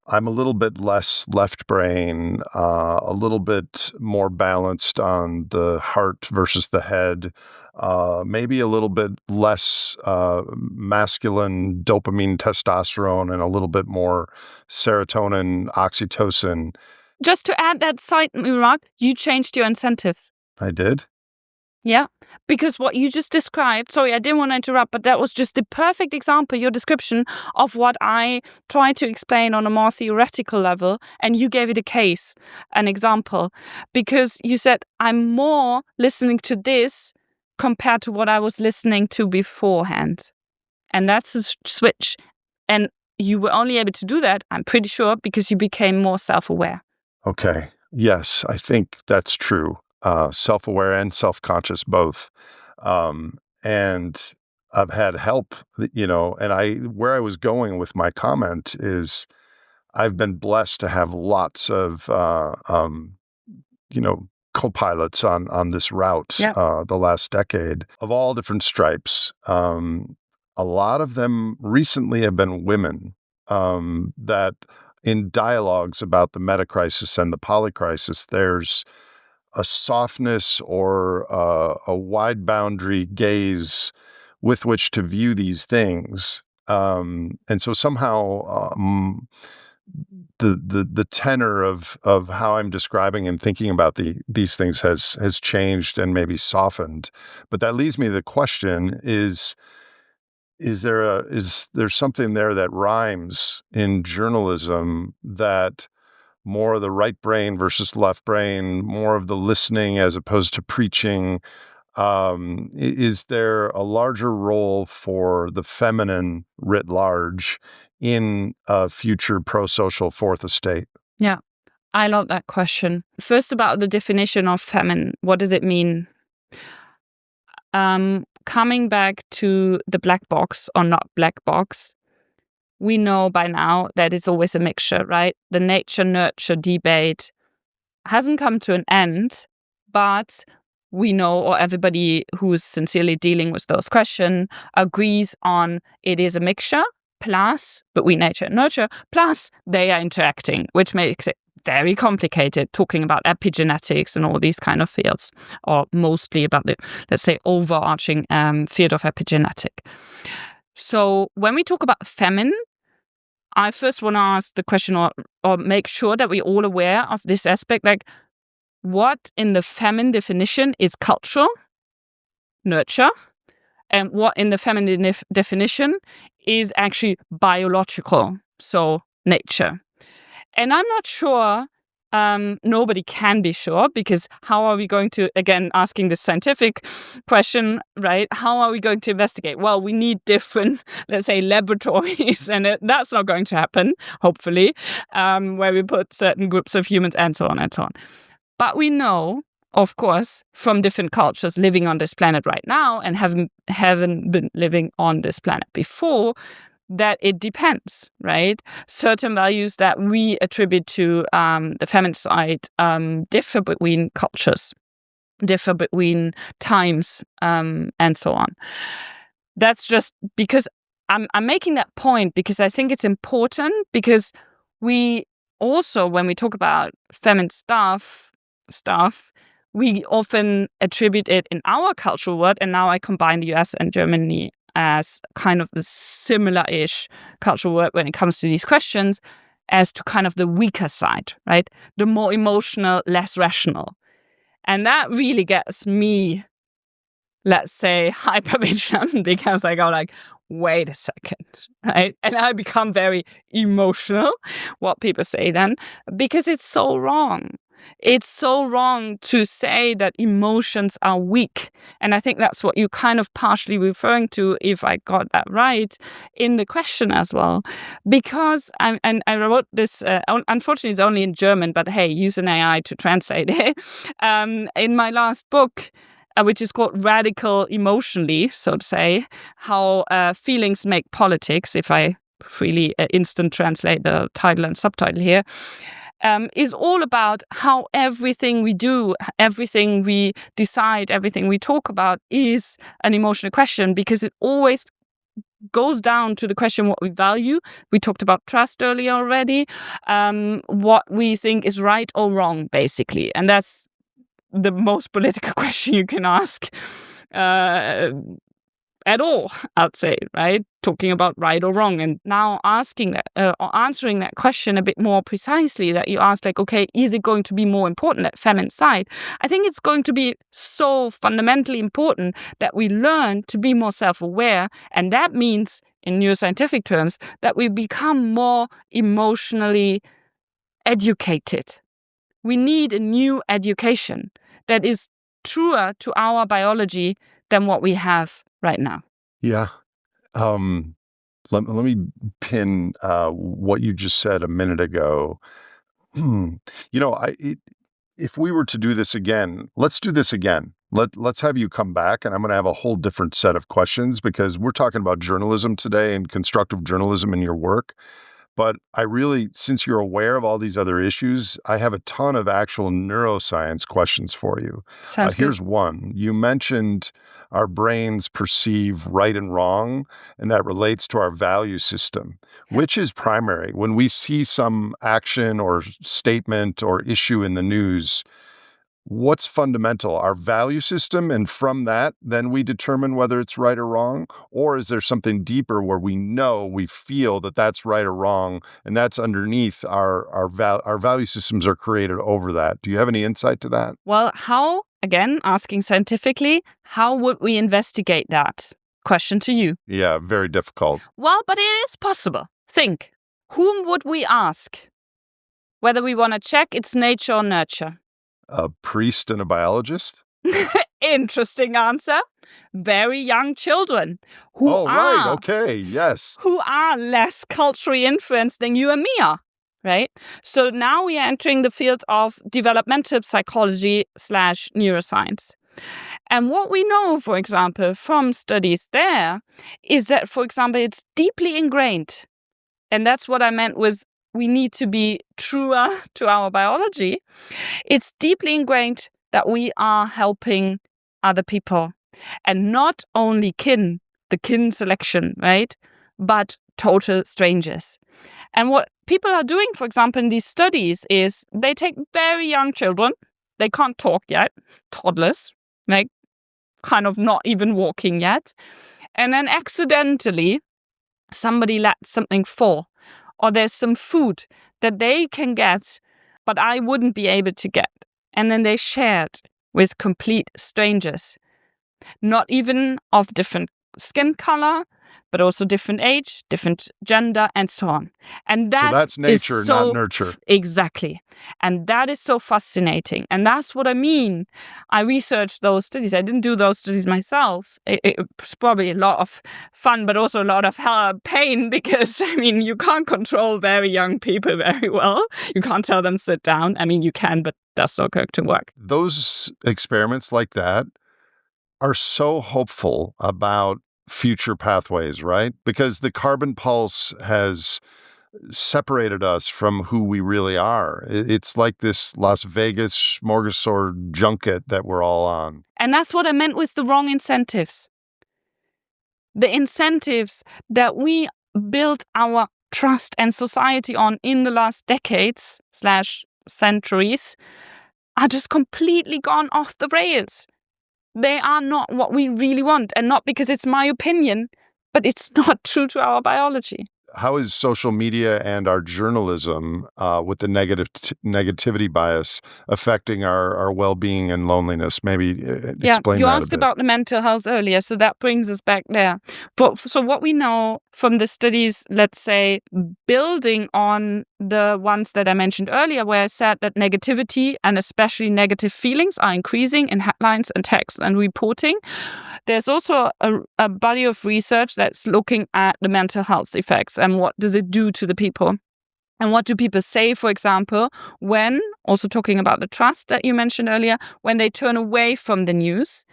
I'm a little bit less left brain, a little bit more balanced on the heart versus the head, maybe a little bit less masculine dopamine, testosterone, and a little bit more serotonin, oxytocin. Just to add that side remark, you changed your incentives. I did? Yeah, because what you just described, sorry, I didn't want to interrupt, but that was just the perfect example, your description of what I try to explain on a more theoretical level. And you gave it a case, an example, because you said, I'm more listening to this compared to what I was listening to beforehand. And that's a switch. And you were only able to do that, I'm pretty sure, because you became more self-aware. Okay. Yes, I think that's true. Self-aware and self-conscious both. And I've had help, and where I was going with my comment is I've been blessed to have lots of, co-pilots on this route, the last decade, of all different stripes. A lot of them recently have been women, that in dialogues about the meta-crisis and the polycrisis, there's a softness or a wide boundary gaze with which to view these things. And so somehow the tenor of how I'm describing and thinking about these things has changed and maybe softened. But that leads me to the question is is there something there that rhymes in journalism, that more of the right brain versus left brain, more of the listening as opposed to preaching? Is there a larger role for the feminine writ large in a future pro-social fourth estate? Yeah, I love that question. First, about the definition of feminine. What does it mean? Coming back to the black box or not black box, we know by now that it's always a mixture, right? The nature-nurture debate hasn't come to an end, but we know, or everybody who's sincerely dealing with those questions agrees on it is a mixture, plus between nature and nurture, plus they are interacting, which makes it very complicated, talking about epigenetics and all these kind of fields, or mostly about the, let's say, overarching field of epigenetic. So when we talk about feminine, I first want to ask the question, or make sure that we're all aware of this aspect, like what in the feminine definition is cultural, nurture, and what in the feminine definition is actually biological, so nature. And I'm not sure, nobody can be sure, because how are we going to, again, asking the scientific question, right? How are we going to investigate? Well, we need different, let's say, laboratories, and that's not going to happen, hopefully, where we put certain groups of humans and so on and so on. But we know, of course, from different cultures living on this planet right now and haven't been living on this planet before, that it depends, right? Certain values that we attribute to the feminine side differ between cultures, differ between times, and so on. That's just because I'm making that point because I think it's important, because we also, when we talk about feminine stuff, we often attribute it in our cultural world, and now I combine the US and Germany as kind of the similar-ish cultural world when it comes to these questions, as to kind of the weaker side, right? The more emotional, less rational. And that really gets me, let's say, hypervigilant, because I go like, wait a second, right? And I become very emotional, what people say then, because it's so wrong. It's so wrong to say that emotions are weak. And I think that's what you're kind of partially referring to, if I got that right, in the question as well. Because, I wrote this, unfortunately it's only in German, but hey, use an AI to translate it. In my last book, which is called Radical Emotionally, so to say, how feelings make politics, if I freely instant translate the title and subtitle here, is all about how everything we do, everything we decide, everything we talk about is an emotional question, because it always goes down to the question what we value. We talked about trust earlier already, what we think is right or wrong, basically. And that's the most political question you can ask at all, I'd say, right? Talking about right or wrong. And now asking that or answering that question a bit more precisely, that you ask, like, okay, is it going to be more important, that feminine side? I think it's going to be so fundamentally important that we learn to be more self-aware. And that means, in neuroscientific terms, that we become more emotionally educated. We need a new education that is truer to our biology than what we have right now. Yeah. Let me pin what you just said a minute ago. If we were to do this again, let's do this again. Let's have you come back, and I'm going to have a whole different set of questions, because we're talking about journalism today and constructive journalism in your work. But I really, since you're aware of all these other issues, I have a ton of actual neuroscience questions for you. Sounds good. Here's one. You mentioned our brains perceive right and wrong, and that relates to our value system. Which is primary? When we see some action or statement or issue in the news, what's fundamental? Our value system, and from that, then we determine whether it's right or wrong? Or is there something deeper where we feel that that's right or wrong, and that's underneath our value systems are created over that? Do you have any insight to that? Well, how, again, asking scientifically, how would we investigate that question to you. Yeah, very difficult. Well, but it is possible. Think, whom would we ask? Whether we want to check its nature or nurture. A priest and a biologist? Interesting answer. Very young children Right. Okay. Yes. who are less culturally influenced than you and me are, right? So now we are entering the field of developmental psychology / neuroscience. And what we know, for example, from studies there is that, for example, it's deeply ingrained. And that's what I meant with we need to be truer to our biology. It's deeply ingrained that we are helping other people, and not only the kin selection, right? But total strangers. And what people are doing, for example, in these studies is they take very young children, they can't talk yet, toddlers, like kind of not even walking yet, and then accidentally somebody let something fall, or there's some food that they can get, but I wouldn't be able to get. And then they share it with complete strangers, not even of different skin color, but also different age, different gender, and so on. And So that's nature, not nurture. Exactly. And that is so fascinating. And that's what I mean. I researched those studies. I didn't do those studies myself. It was probably a lot of fun, but also a lot of pain because, I mean, you can't control very young people very well. You can't tell them sit down. I mean, you can, but that's not going to work. Those experiments like that are so hopeful about future pathways, right? Because the carbon pulse has separated us from who we really are. It's like this Las Vegas smorgasbord junket that we're all on. And that's what I meant with the wrong incentives. The incentives that we built our trust and society on in the last decades / centuries are just completely gone off the rails. They are not what we really want, and not because it's my opinion, but it's not true to our biology. How is social media and our journalism with the negativity bias affecting our well-being and loneliness? Maybe explain that a bit. You asked about the mental health earlier, so that brings us back there. But so what we know from the studies, let's say, building on the ones that I mentioned earlier, where I said that negativity and especially negative feelings are increasing in headlines and text and reporting. There's also a body of research that's looking at the mental health effects and what does it do to the people. And what do people say, for example, when, also talking about the trust that you mentioned earlier, when they turn away from the news?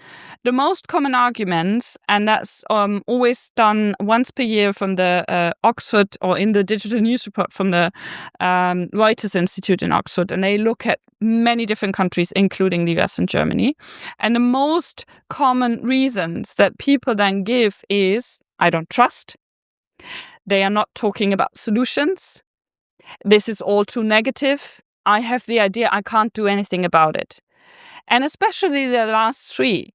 The most common arguments, and that's always done once per year from the Oxford, or in the digital news report from the Reuters Institute in Oxford, and they look at many different countries, including the US and Germany. And the most common reasons that people then give is, I don't trust. They are not talking about solutions. This is all too negative. I have the idea I can't do anything about it. And especially the last three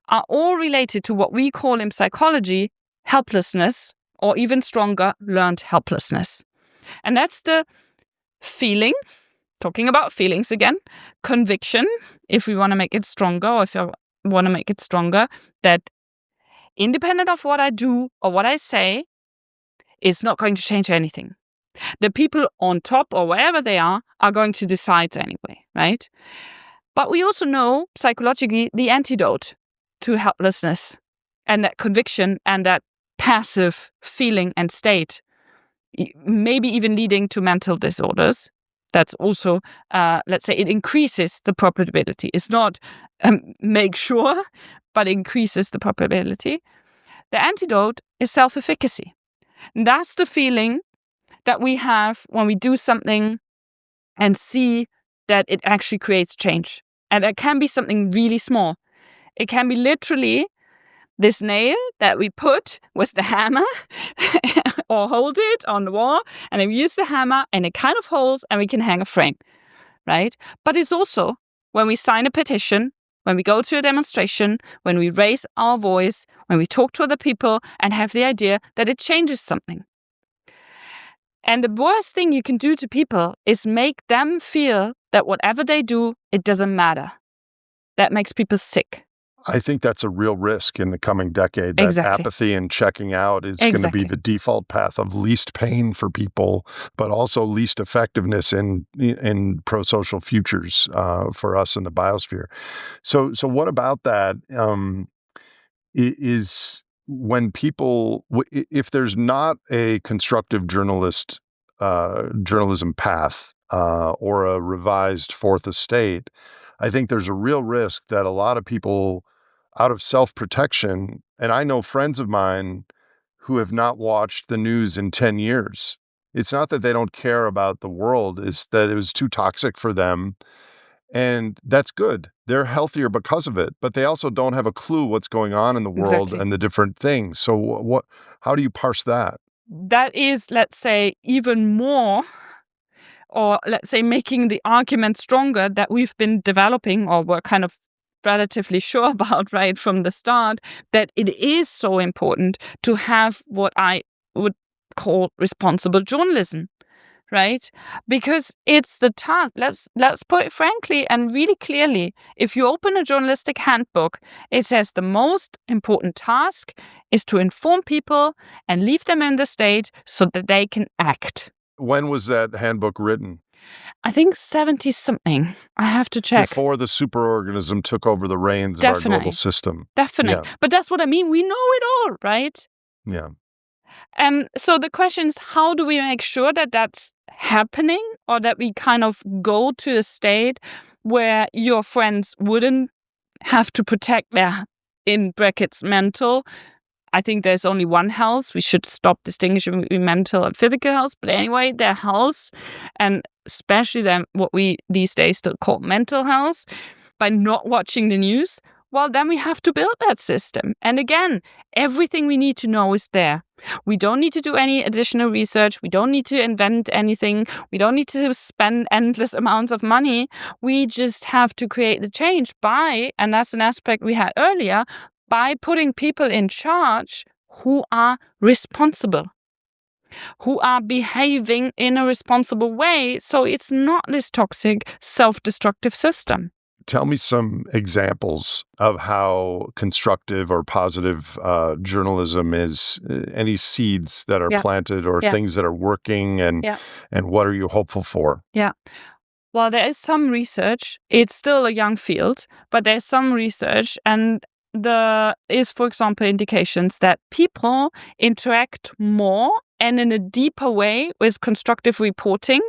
are all related to what we call in psychology helplessness, or even stronger, learned helplessness. And that's the feeling, talking about feelings again, conviction, if we want to make it stronger, or if I want to make it stronger, that independent of what I do or what I say, it's not going to change anything. The people on top, or wherever they are going to decide anyway, right? But we also know psychologically the antidote to helplessness and that conviction and that passive feeling and state, maybe even leading to mental disorders. That's also, let's say, it increases the probability. It's not make sure, but increases the probability. The antidote is self-efficacy. And that's the feeling that we have when we do something and see that it actually creates change. And it can be something really small. It can be literally this nail that we put with the hammer or hold it on the wall, and then we use the hammer and it kind of holds and we can hang a frame, right? But it's also when we sign a petition, when we go to a demonstration, when we raise our voice, when we talk to other people and have the idea that it changes something. And the worst thing you can do to people is make them feel that whatever they do, it doesn't matter. That makes people sick. I think that's a real risk in the coming decade, that Exactly. apathy and checking out is going to be Exactly. the default path of least pain for people, but also least effectiveness in pro-social futures for us in the biosphere. So what about that? Is when people, if there's not a constructive journalism path or a revised fourth estate, I think there's a real risk that a lot of people, out of self-protection, and I know friends of mine who have not watched the news in 10 years. It's not that they don't care about the world, it's that it was too toxic for them, and that's good. They're healthier because of it, but they also don't have a clue what's going on in the world Exactly. and the different things. So how do you parse that? That is, let's say, even more, or let's say making the argument stronger that we've been developing, or we're kind of relatively sure about right from the start, that it is so important to have what I would call responsible journalism, right? Because it's the task. Let's put it frankly and really clearly. If you open a journalistic handbook, it says the most important task is to inform people and leave them in the state so that they can act. When was that handbook written? I think 70 something. I have to check. Before the superorganism took over the reins of our global Definitely. system. Definitely. Yeah, But that's what I mean. We know it all, right? yeah. So the question is, how do we make sure that that's happening, or that we kind of go to a state where your friends wouldn't have to protect their, in brackets, mental. I think there's only one health. We should stop distinguishing between mental and physical health. But anyway, their health, and especially then what we these days still call mental health, by not watching the news, well, then we have to build that system. And again, everything we need to know is there. We don't need to do any additional research. We don't need to invent anything. We don't need to spend endless amounts of money. We just have to create the change by, and that's an aspect we had earlier, by putting people in charge who are responsible, who are behaving in a responsible way. So it's not this toxic, self-destructive system. Tell me some examples of how constructive or positive journalism is, any seeds that are Yeah. planted or Yeah. things that are working, and what are you hopeful for? Yeah. Well, there is some research. It's still a young field, but there's some research, and there is, for example, indications that people interact more and in a deeper way with constructive reporting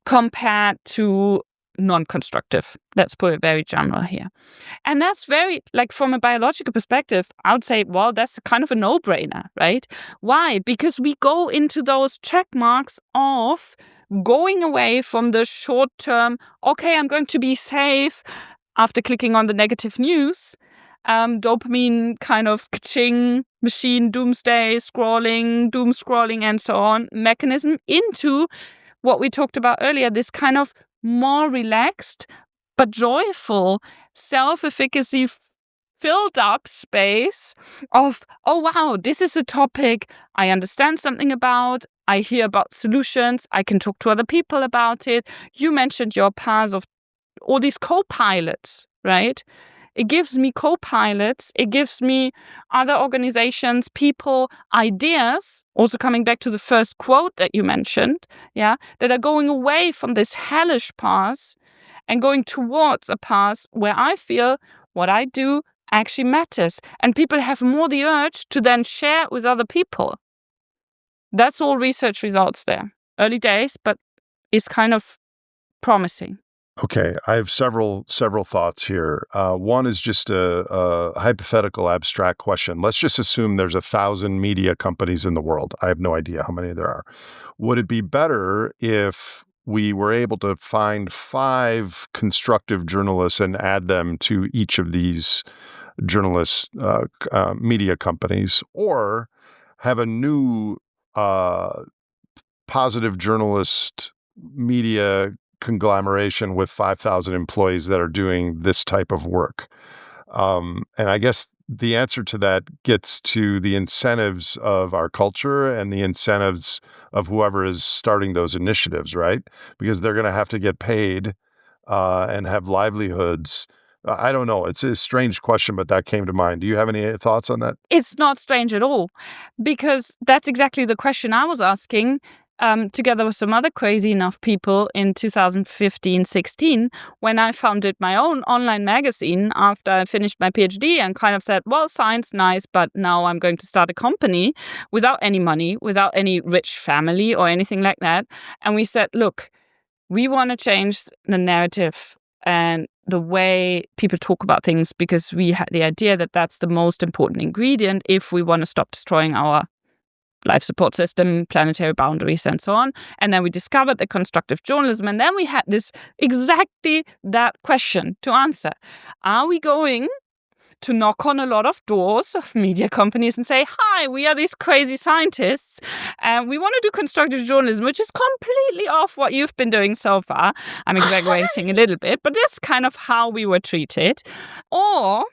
compared to non-constructive. Let's put it very general here. And that's very, like, from a biological perspective, I would say, well, that's kind of a no-brainer, right? Why? Because we go into those check marks of going away from the short term, okay, I'm going to be safe after clicking on the negative news, dopamine kind of ka-ching, machine doomsday scrolling, doom scrolling, and so on mechanism, into what we talked about earlier, this kind of more relaxed but joyful, self-efficacy filled up space of, oh wow, this is a topic I understand something about, I hear about solutions, I can talk to other people about it. You mentioned your paths of all these co-pilots, right? It gives me co-pilots, it gives me other organizations, people, ideas, also coming back to the first quote that you mentioned, that are going away from this hellish path and going towards a path where I feel what I do actually matters. And people have more the urge to then share with other people. That's all research results there. Early days, but it's kind of promising. Okay, I have several thoughts here. One is just a hypothetical, abstract question. Let's just assume there's 1,000 media companies in the world. I have no idea how many there are. Would it be better if we were able to find 5 constructive journalists and add them to each of these media companies, or have a new positive journalist media conglomeration with 5,000 employees that are doing this type of work? And I guess the answer to that gets to the incentives of our culture and the incentives of whoever is starting those initiatives, right? Because they're going to have to get paid and have livelihoods I don't know. It's a strange question, but that came to mind. Do you have any thoughts on that? It's not strange at all, because that's exactly the question I was asking, together with some other crazy enough people in 2015-16, when I founded my own online magazine after I finished my PhD and kind of said, well, science, nice, but now I'm going to start a company without any money, without any rich family or anything like that. And we said, look, we want to change the narrative and the way people talk about things, because we had the idea that that's the most important ingredient if we want to stop destroying our life support system, planetary boundaries, and so on. And then we discovered the constructive journalism. And then we had exactly that question to answer. Are we going to knock on a lot of doors of media companies and say, hi, we are these crazy scientists and we want to do constructive journalism, which is completely off what you've been doing so far. I'm exaggerating a little bit, but that's kind of how we were treated. Or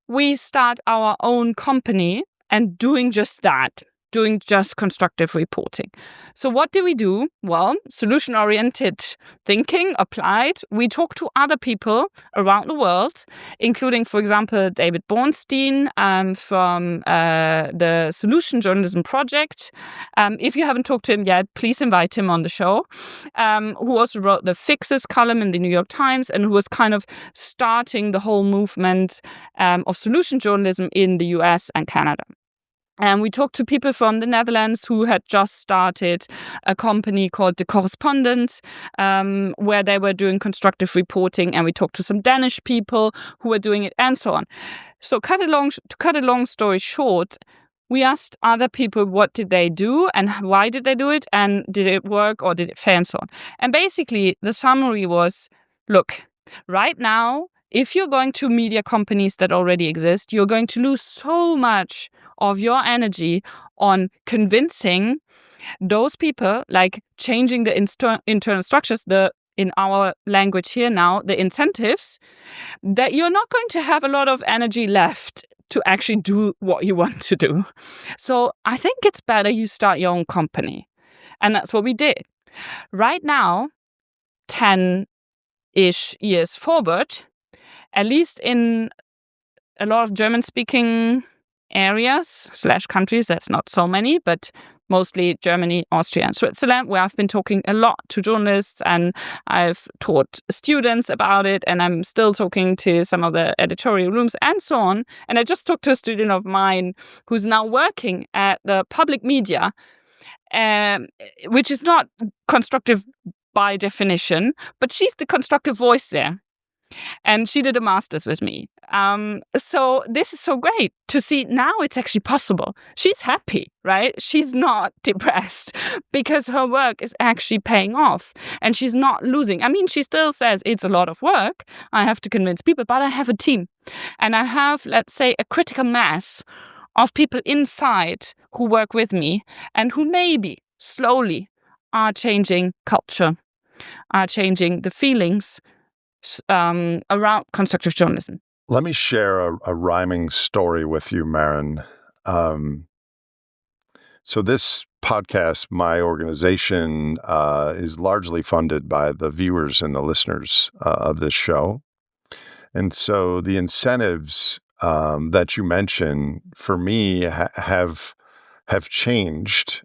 we start our own company and doing just that, doing just constructive reporting. So what do we do? Well, solution-oriented thinking applied. We talk to other people around the world, including, for example, David Bornstein from the Solution Journalism Project. If you haven't talked to him yet, please invite him on the show, who also wrote the Fixes column in the New York Times and who was kind of starting the whole movement of solution journalism in the US and Canada. And we talked to people from the Netherlands who had just started a company called The Correspondent, where they were doing constructive reporting. And we talked to some Danish people who were doing it, and so on. So to cut a long story short, we asked other people what did they do and why did they do it, and did it work or did it fail, and so on. And basically, the summary was, look, right now, if you're going to media companies that already exist, you're going to lose so much of your energy on convincing those people, like changing the internal structures, in our language here now, the incentives, that you're not going to have a lot of energy left to actually do what you want to do. So I think it's better you start your own company. And that's what we did. Right now, 10-ish years forward, at least in a lot of German-speaking areas / countries, that's not so many, but mostly Germany, Austria, and Switzerland, where I've been talking a lot to journalists and I've taught students about it, and I'm still talking to some of the editorial rooms and so on. And I just talked to a student of mine who's now working at the public media, which is not constructive by definition, but she's the constructive voice there. And she did a master's with me. So this is so great to see now it's actually possible. She's happy, right? She's not depressed because her work is actually paying off and she's not losing. I mean, she still says it's a lot of work. I have to convince people, but I have a team. And I have, let's say, a critical mass of people inside who work with me and who maybe slowly are changing culture, are changing the feelings around constructive journalism. Let me share a rhyming story with you, Maren. So this podcast, my organization, is largely funded by the viewers and the listeners of this show. And so the incentives that you mention for me have changed.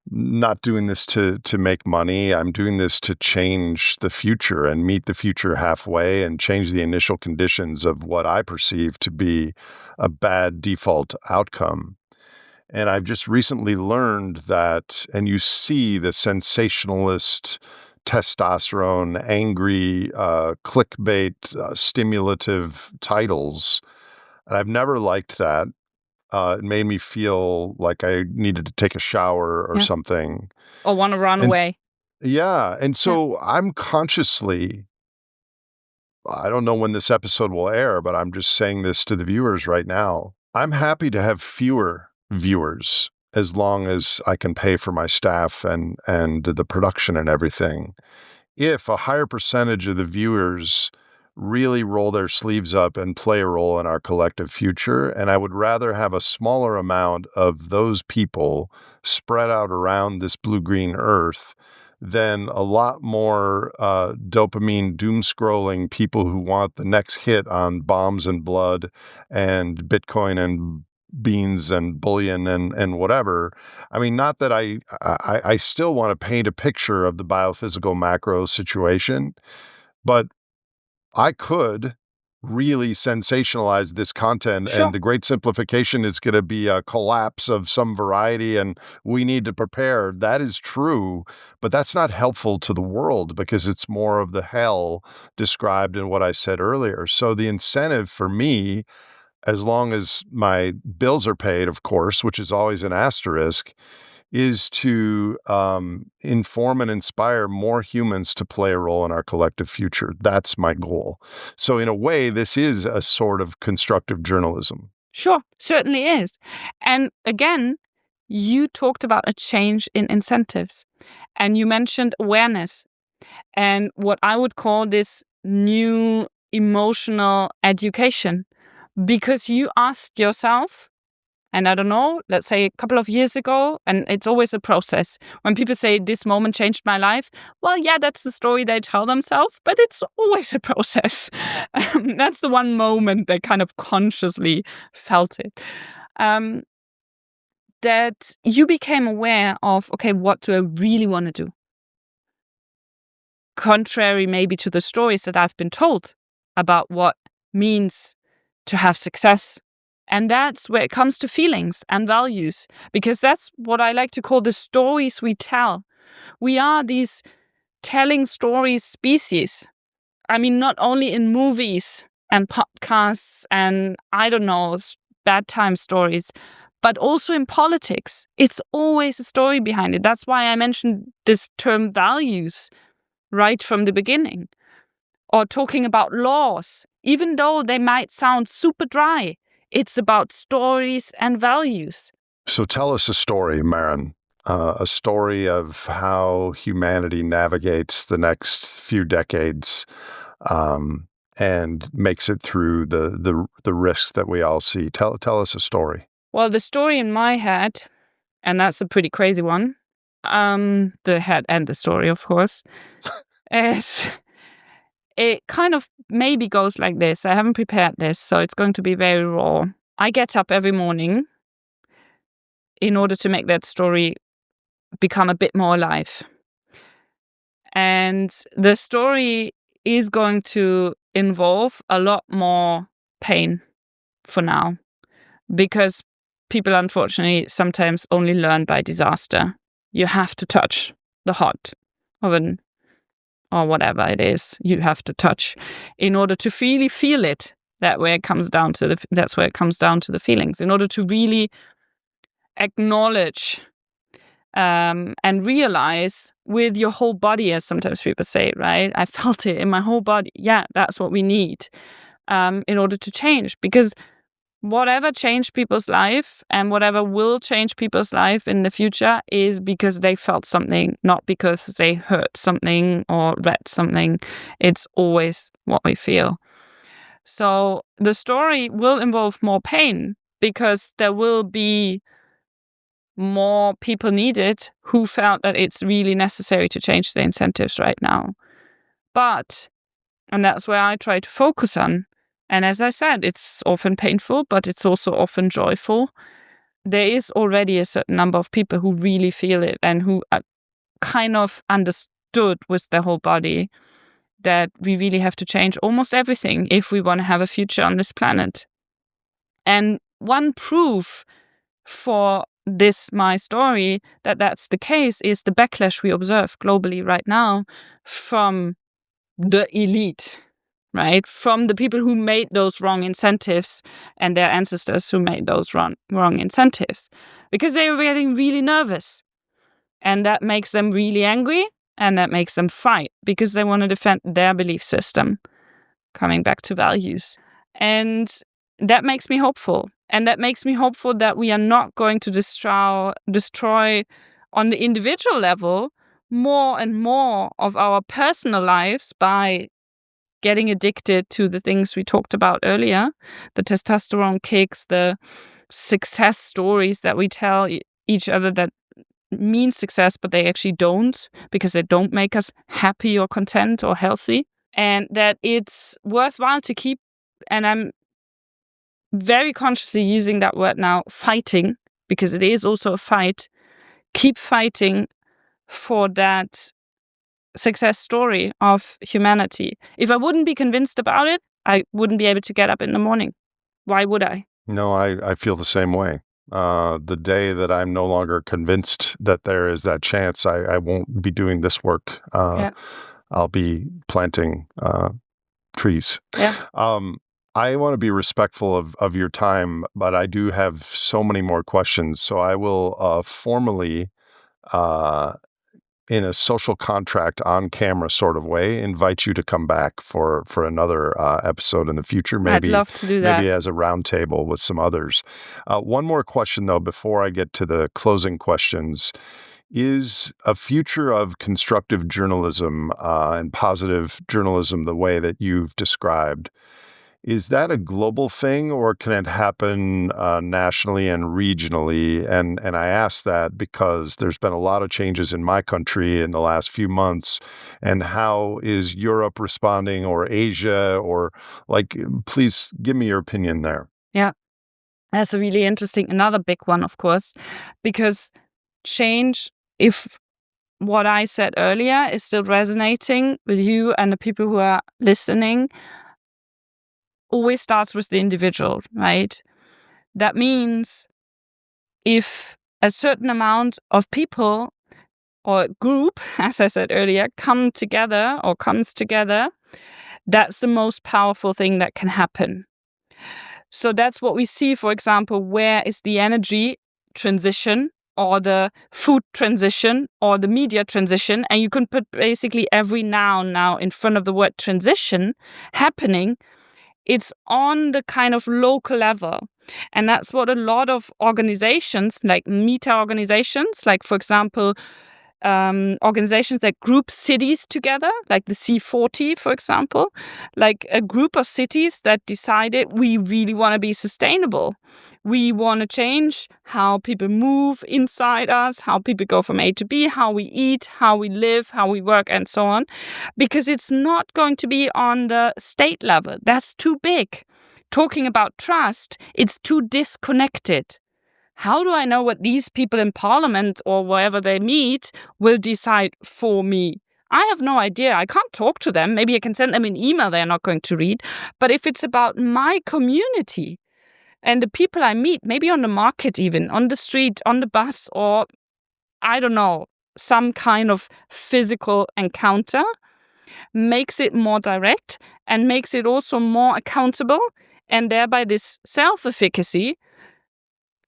Not doing this to make money. I'm doing this to change the future and meet the future halfway and change the initial conditions of what I perceive to be a bad default outcome. And I've just recently learned that, and you see the sensationalist, testosterone, angry, clickbait, stimulative titles. And I've never liked that. It made me feel like I needed to take a shower or something. Or want to run away. Yeah. And so I'm consciously, I don't know when this episode will air, but I'm just saying this to the viewers right now. I'm happy to have fewer viewers as long as I can pay for my staff and the production and everything. If a higher percentage of the viewers really roll their sleeves up and play a role in our collective future. And I would rather have a smaller amount of those people spread out around this blue-green earth than a lot more dopamine doom scrolling people who want the next hit on bombs and blood and Bitcoin and beans and bullion and whatever. I mean, not that I still want to paint a picture of the biophysical macro situation, but I could really sensationalize this content, Sure. and the great simplification is going to be a collapse of some variety, and we need to prepare. That is true, but that's not helpful to the world because it's more of the hell described in what I said earlier. So the incentive for me, as long as my bills are paid, of course, which is always an asterisk, is to inform and inspire more humans to play a role in our collective future. That's my goal. So, in a way, this is a sort of constructive journalism. Sure, certainly is. And again, you talked about a change in incentives and you mentioned awareness and what I would call this new emotional education because you asked yourself, and I don't know, let's say a couple of years ago, and it's always a process. When people say this moment changed my life, well, yeah, that's the story they tell themselves, but it's always a process. That's the one moment they kind of consciously felt it. Um, that you became aware of, okay, what do I really want to do? Contrary maybe to the stories that I've been told about what means to have success. And that's where it comes to feelings and values, because that's what I like to call the stories we tell. We are these telling stories species. I mean, not only in movies and podcasts and, I don't know, bad time stories, but also in politics. It's always a story behind it. That's why I mentioned this term values right from the beginning. Or talking about laws, even though they might sound super dry, it's about stories and values. So, tell us a story, Maren. A story of how humanity navigates the next few decades and makes it through the risks that we all see. Tell us a story. Well, the story in my head, and that's a pretty crazy one, the head and the story, of course, is it kind of maybe goes like this. I haven't prepared this, so it's going to be very raw. I get up every morning in order to make that story become a bit more alive. And the story is going to involve a lot more pain for now, because people, unfortunately, sometimes only learn by disaster. You have to touch the heart of an, or whatever it is, you have to touch in order to really feel it. That's where it comes down to the feelings. In order to really acknowledge and realize with your whole body, as sometimes people say, right? I felt it in my whole body. Yeah, that's what we need in order to change. Because whatever changed people's life and whatever will change people's life in the future is because they felt something, not because they heard something or read something. It's always what we feel. So the story will involve more pain because there will be more people needed who felt that it's really necessary to change the incentives right now. But, and that's where I try to focus on, and as I said, it's often painful, but it's also often joyful. There is already a certain number of people who really feel it and who are kind of understood with their whole body that we really have to change almost everything if we want to have a future on this planet. And one proof for this, my story, that that's the case is the backlash we observe globally right now from the elite, right? From the people who made those wrong incentives and their ancestors who made those wrong incentives, because they were getting really nervous. And that makes them really angry and that makes them fight because they want to defend their belief system, coming back to values. And that makes me hopeful. And that makes me hopeful that we are not going to destroy on the individual level more and more of our personal lives by getting addicted to the things we talked about earlier, the testosterone kicks, the success stories that we tell each other that mean success, but they actually don't, because they don't make us happy or content or healthy. And that it's worthwhile to keep, and I'm very consciously using that word now, fighting, because it is also a fight. Keep fighting for that success story of humanity. If I wouldn't be convinced about it, I wouldn't be able to get up in the morning. Why would I? No, I feel the same way. The day that I'm no longer convinced that there is that chance, I won't be doing this work. I'll be planting trees. Yeah. I want to be respectful of your time, but I do have so many more questions. So I will formally, in a social contract on camera sort of way, invite you to come back for another episode in the future. Maybe, I'd love to do that. Maybe as a roundtable with some others. One more question, though, before I get to the closing questions. Is a future of constructive journalism and positive journalism the way that you've described, is that a global thing, or can it happen nationally and regionally? And I ask that because there's been a lot of changes in my country in the last few months. And how is Europe responding, or Asia, or please give me your opinion there. Yeah, that's a really interesting, another big one, of course, because change, if what I said earlier is still resonating with you and the people who are listening, always starts with the individual, right? That means if a certain amount of people or group, as I said earlier, comes together, that's the most powerful thing that can happen. So that's what we see, for example, where is the energy transition or the food transition or the media transition, and you can put basically every noun now in front of the word transition happening. It's on the kind of local level. And that's what a lot of organizations, like meta organizations, like, for example, organizations that group cities together, like the C40, for example, like a group of cities that decided we really want to be sustainable. We want to change how people move inside us, how people go from A to B, how we eat, how we live, how we work, and so on. Because it's not going to be on the state level. That's too big. Talking about trust, it's too disconnected. How do I know what these people in parliament or wherever they meet will decide for me? I have no idea. I can't talk to them. Maybe I can send them an email they're not going to read. But if it's about my community and the people I meet, maybe on the market even, on the street, on the bus, or I don't know, some kind of physical encounter, makes it more direct and makes it also more accountable, and thereby this self-efficacy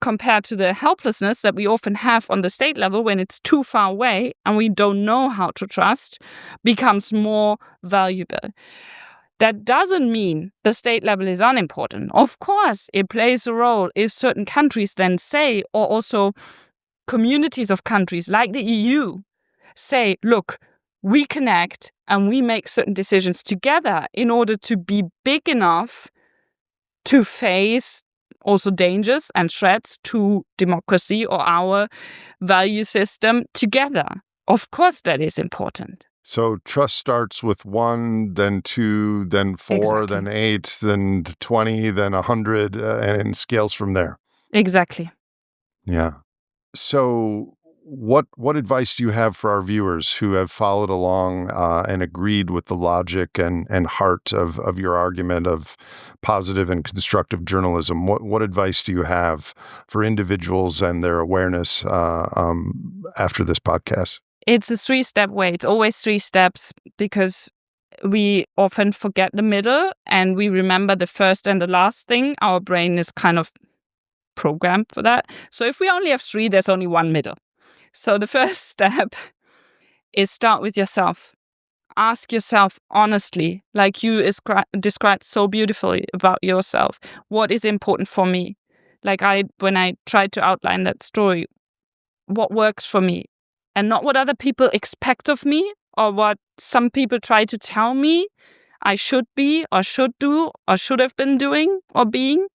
compared to the helplessness that we often have on the state level when it's too far away and we don't know how to trust, becomes more valuable. That doesn't mean the state level is unimportant. Of course, it plays a role if certain countries then say, or also communities of countries like the EU say, look, we connect and we make certain decisions together in order to be big enough to face also dangers and threats to democracy or our value system together. Of course, that is important. So trust starts with 1, then 2, then 4, Exactly. then 8, then 20, then 100, and scales from there. Exactly. Yeah. So what advice do you have for our viewers who have followed along and agreed with the logic and heart of your argument of positive and constructive journalism? What advice do you have for individuals and their awareness after this podcast? It's a 3-step way. It's always 3 steps, because we often forget the middle and we remember the first and the last thing. Our brain is kind of programmed for that. So if we only have 3, there's only 1 middle. So the first step is start with yourself. Ask yourself honestly, like you described so beautifully about yourself, what is important for me? Like when I tried to outline that story, what works for me? And not what other people expect of me or what some people try to tell me I should be or should do or should have been doing or being,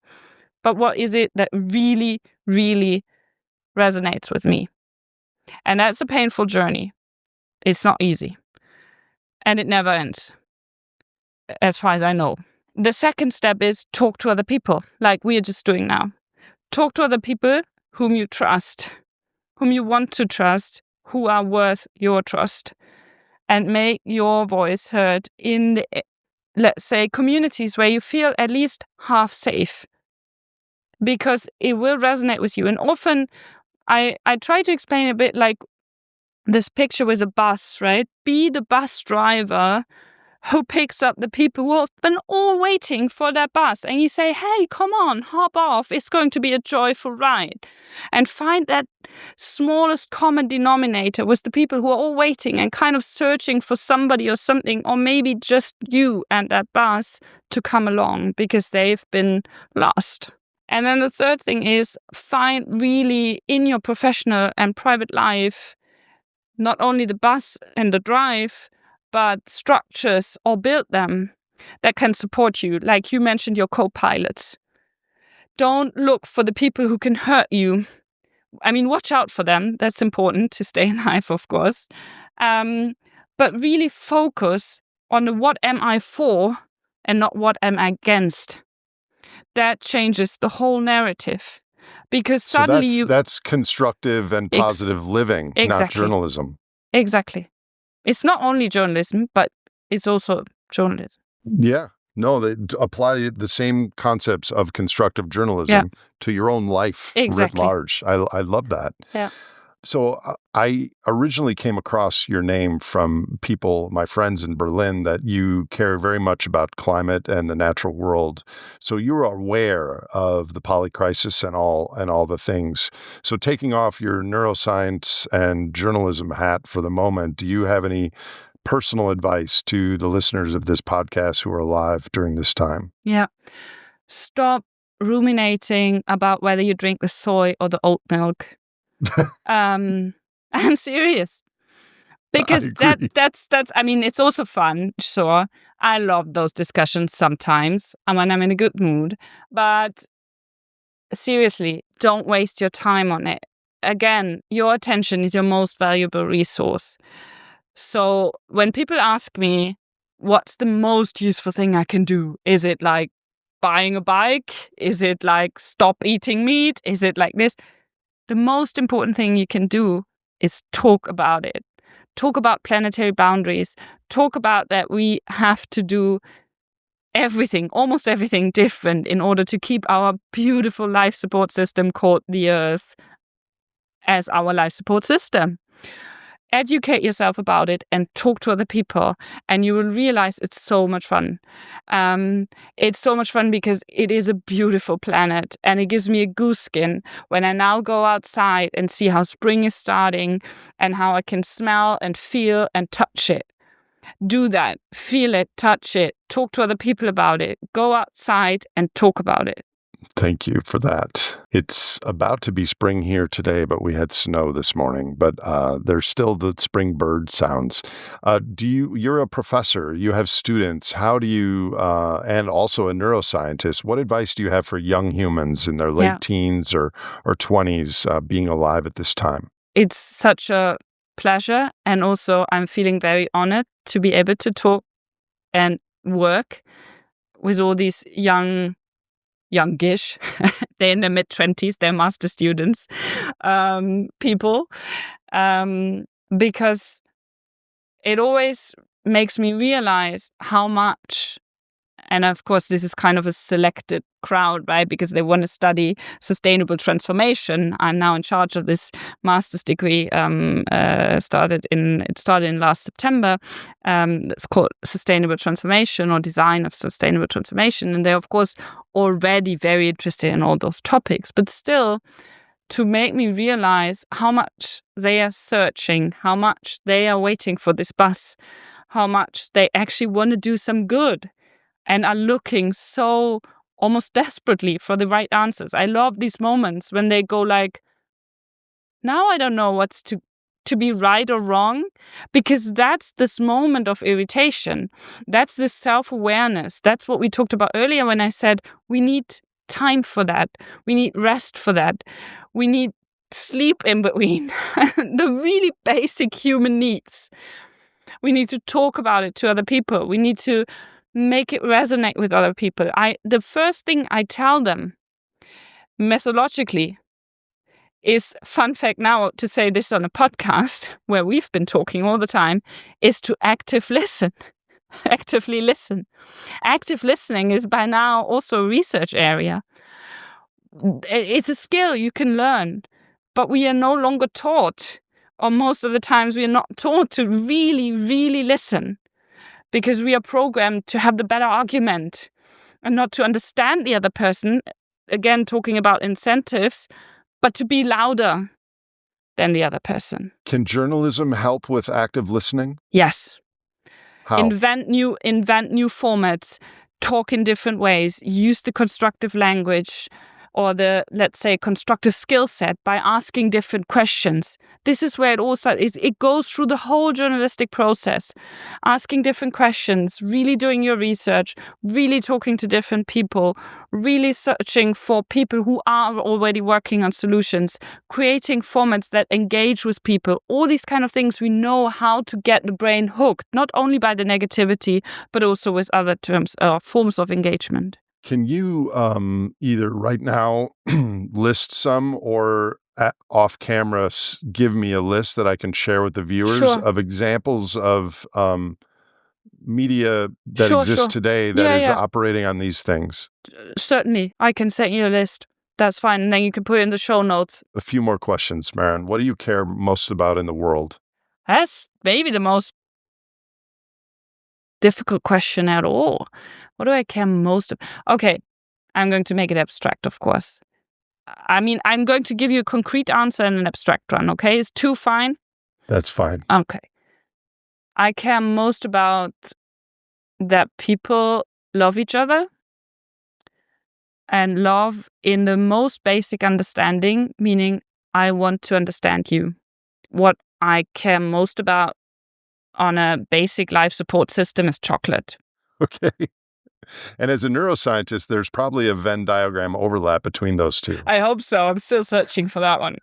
but what is it that really, really resonates with me? And that's a painful journey. It's not easy. And it never ends, as far as I know. The second step is talk to other people, like we are just doing now. Talk to other people whom you trust, whom you want to trust, who are worth your trust, and make your voice heard in the, let's say, communities where you feel at least half safe, because it will resonate with you. And often I try to explain a bit like this picture with a bus, right? Be the bus driver who picks up the people who have been all waiting for their bus. And you say, hey, come on, hop off. It's going to be a joyful ride. And find that smallest common denominator with the people who are all waiting and kind of searching for somebody or something, or maybe just you and that bus to come along because they've been lost. And then the third thing is find really in your professional and private life, not only the bus and the drive, but structures, or build them, that can support you. Like you mentioned, your co-pilots. Don't look for the people who can hurt you. I mean, watch out for them. That's important to stay alive, of course. But really focus on the what am I for and not what am I against. That changes the whole narrative. Because suddenly so that's constructive and positive living, not exactly. journalism. Exactly. It's not only journalism, but it's also journalism. Yeah. No, they apply the same concepts of constructive journalism to your own life writ large. I love that. Yeah. So I originally came across your name from people, my friends in Berlin, that you care very much about climate and the natural world. So you're aware of the polycrisis and all the things. So taking off your neuroscience and journalism hat for the moment, do you have any personal advice to the listeners of this podcast who are alive during this time? Yeah. Stop ruminating about whether you drink the soy or the oat milk. I'm serious. Because that's I mean, it's also fun, sure. I love those discussions sometimes when I'm in a good mood. But seriously, don't waste your time on it. Again, your attention is your most valuable resource. So when people ask me, what's the most useful thing I can do? Is it like buying a bike? Is it like stop eating meat? Is it like this? The most important thing you can do is talk about it. Talk about planetary boundaries. Talk about that we have to do everything, almost everything different in order to keep our beautiful life support system called the Earth as our life support system. Educate yourself about it and talk to other people, and you will realize it's so much fun. It's so much fun because it is a beautiful planet, and it gives me a goose skin when I now go outside and see how spring is starting and how I can smell and feel and touch it. Do that. Feel it, touch it, talk to other people about it, go outside and talk about it. Thank you for that. It's about to be spring here today, but we had snow this morning. But there's still the spring bird sounds. You're a professor, you have students. How do you, and also a neuroscientist, what advice do you have for young humans in their late teens or 20s being alive at this time? It's such a pleasure. And also I'm feeling very honored to be able to talk and work with all these youngish, they're in their mid-20s, they're master students, people, because it always makes me realize how much, and of course this is kind of a selected crowd, right, because they want to study sustainable transformation. I'm now in charge of this master's degree, it started in last September. It's called Sustainable Transformation or Design of Sustainable Transformation, and they're of course already very interested in all those topics, but still to make me realize how much they are searching, how much they are waiting for this bus, how much they actually want to do some good and are looking so almost desperately for the right answers. I love these moments when they go like, now I don't know what's to be right or wrong, because that's this moment of irritation. That's this self-awareness. That's what we talked about earlier when I said we need time for that. We need rest for that. We need sleep in between. The really basic human needs. We need to talk about it to other people. We need to make it resonate with other people. The first thing I tell them methodologically is, fun fact now to say this on a podcast where we've been talking all the time, is to actively listen. Active listening is by now also a research area. It's a skill you can learn, but we are no longer taught, or most of the times we are not taught to really, really listen, because we are programmed to have the better argument and not to understand the other person. Again, talking about incentives, but to be louder than the other person. Can journalism help with active listening? Yes. How? Invent new formats, talk in different ways, use the constructive language or the, let's say, constructive skill set by asking different questions. This is where it all starts. It goes through the whole journalistic process, asking different questions, really doing your research, really talking to different people, really searching for people who are already working on solutions, creating formats that engage with people. All these kind of things, we know how to get the brain hooked, not only by the negativity, but also with other forms of engagement. Can you either right now list some or off camera give me a list that I can share with the viewers of examples of media that exists today that is operating on these things? Certainly. I can send you a list. That's fine. And then you can put it in the show notes. A few more questions, Maren. What do you care most about in the world? That's maybe the most difficult question at all. What do I care most about? Okay, I'm going to make it abstract, of course. I mean, I'm going to give you a concrete answer and an abstract one, okay? Is 2 fine? That's fine. Okay. I care most about that people love each other and love in the most basic understanding, meaning I want to understand you. What I care most about on a basic life support system is chocolate. Okay. And as a neuroscientist, there's probably a Venn diagram overlap between those two. I hope so. I'm still searching for that one.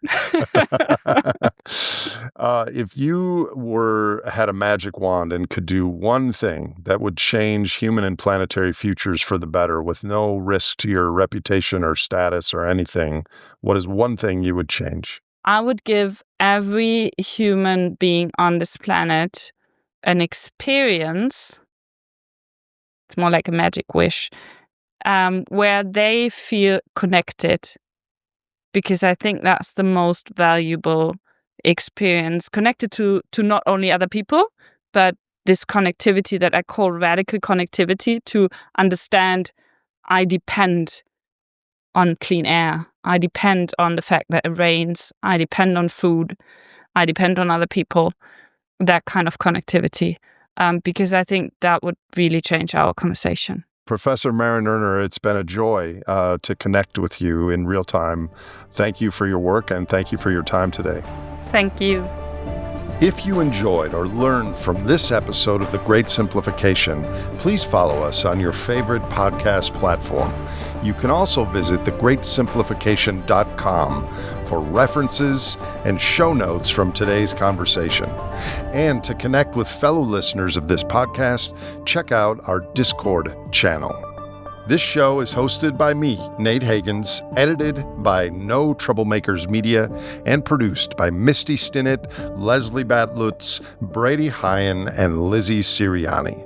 If you had a magic wand and could do one thing that would change human and planetary futures for the better with no risk to your reputation or status or anything, what is one thing you would change? I would give every human being on this planet an experience. It's more like a magic wish, where they feel connected, because I think that's the most valuable experience, connected to not only other people, but this connectivity that I call radical connectivity, to understand I depend on clean air, I depend on the fact that it rains, I depend on food, I depend on other people, that kind of connectivity. Because I think that would really change our conversation. Professor Maren Urner, it's been a joy to connect with you in real time. Thank you for your work and thank you for your time today. Thank you. If you enjoyed or learned from this episode of The Great Simplification, please follow us on your favorite podcast platform. You can also visit thegreatsimplification.com for references and show notes from today's conversation. And to connect with fellow listeners of this podcast, check out our Discord channel. This show is hosted by me, Nate Hagens, edited by No Troublemakers Media, and produced by Misty Stinnett, Leslie Batlutz, Brady Hyen, and Lizzie Siriani.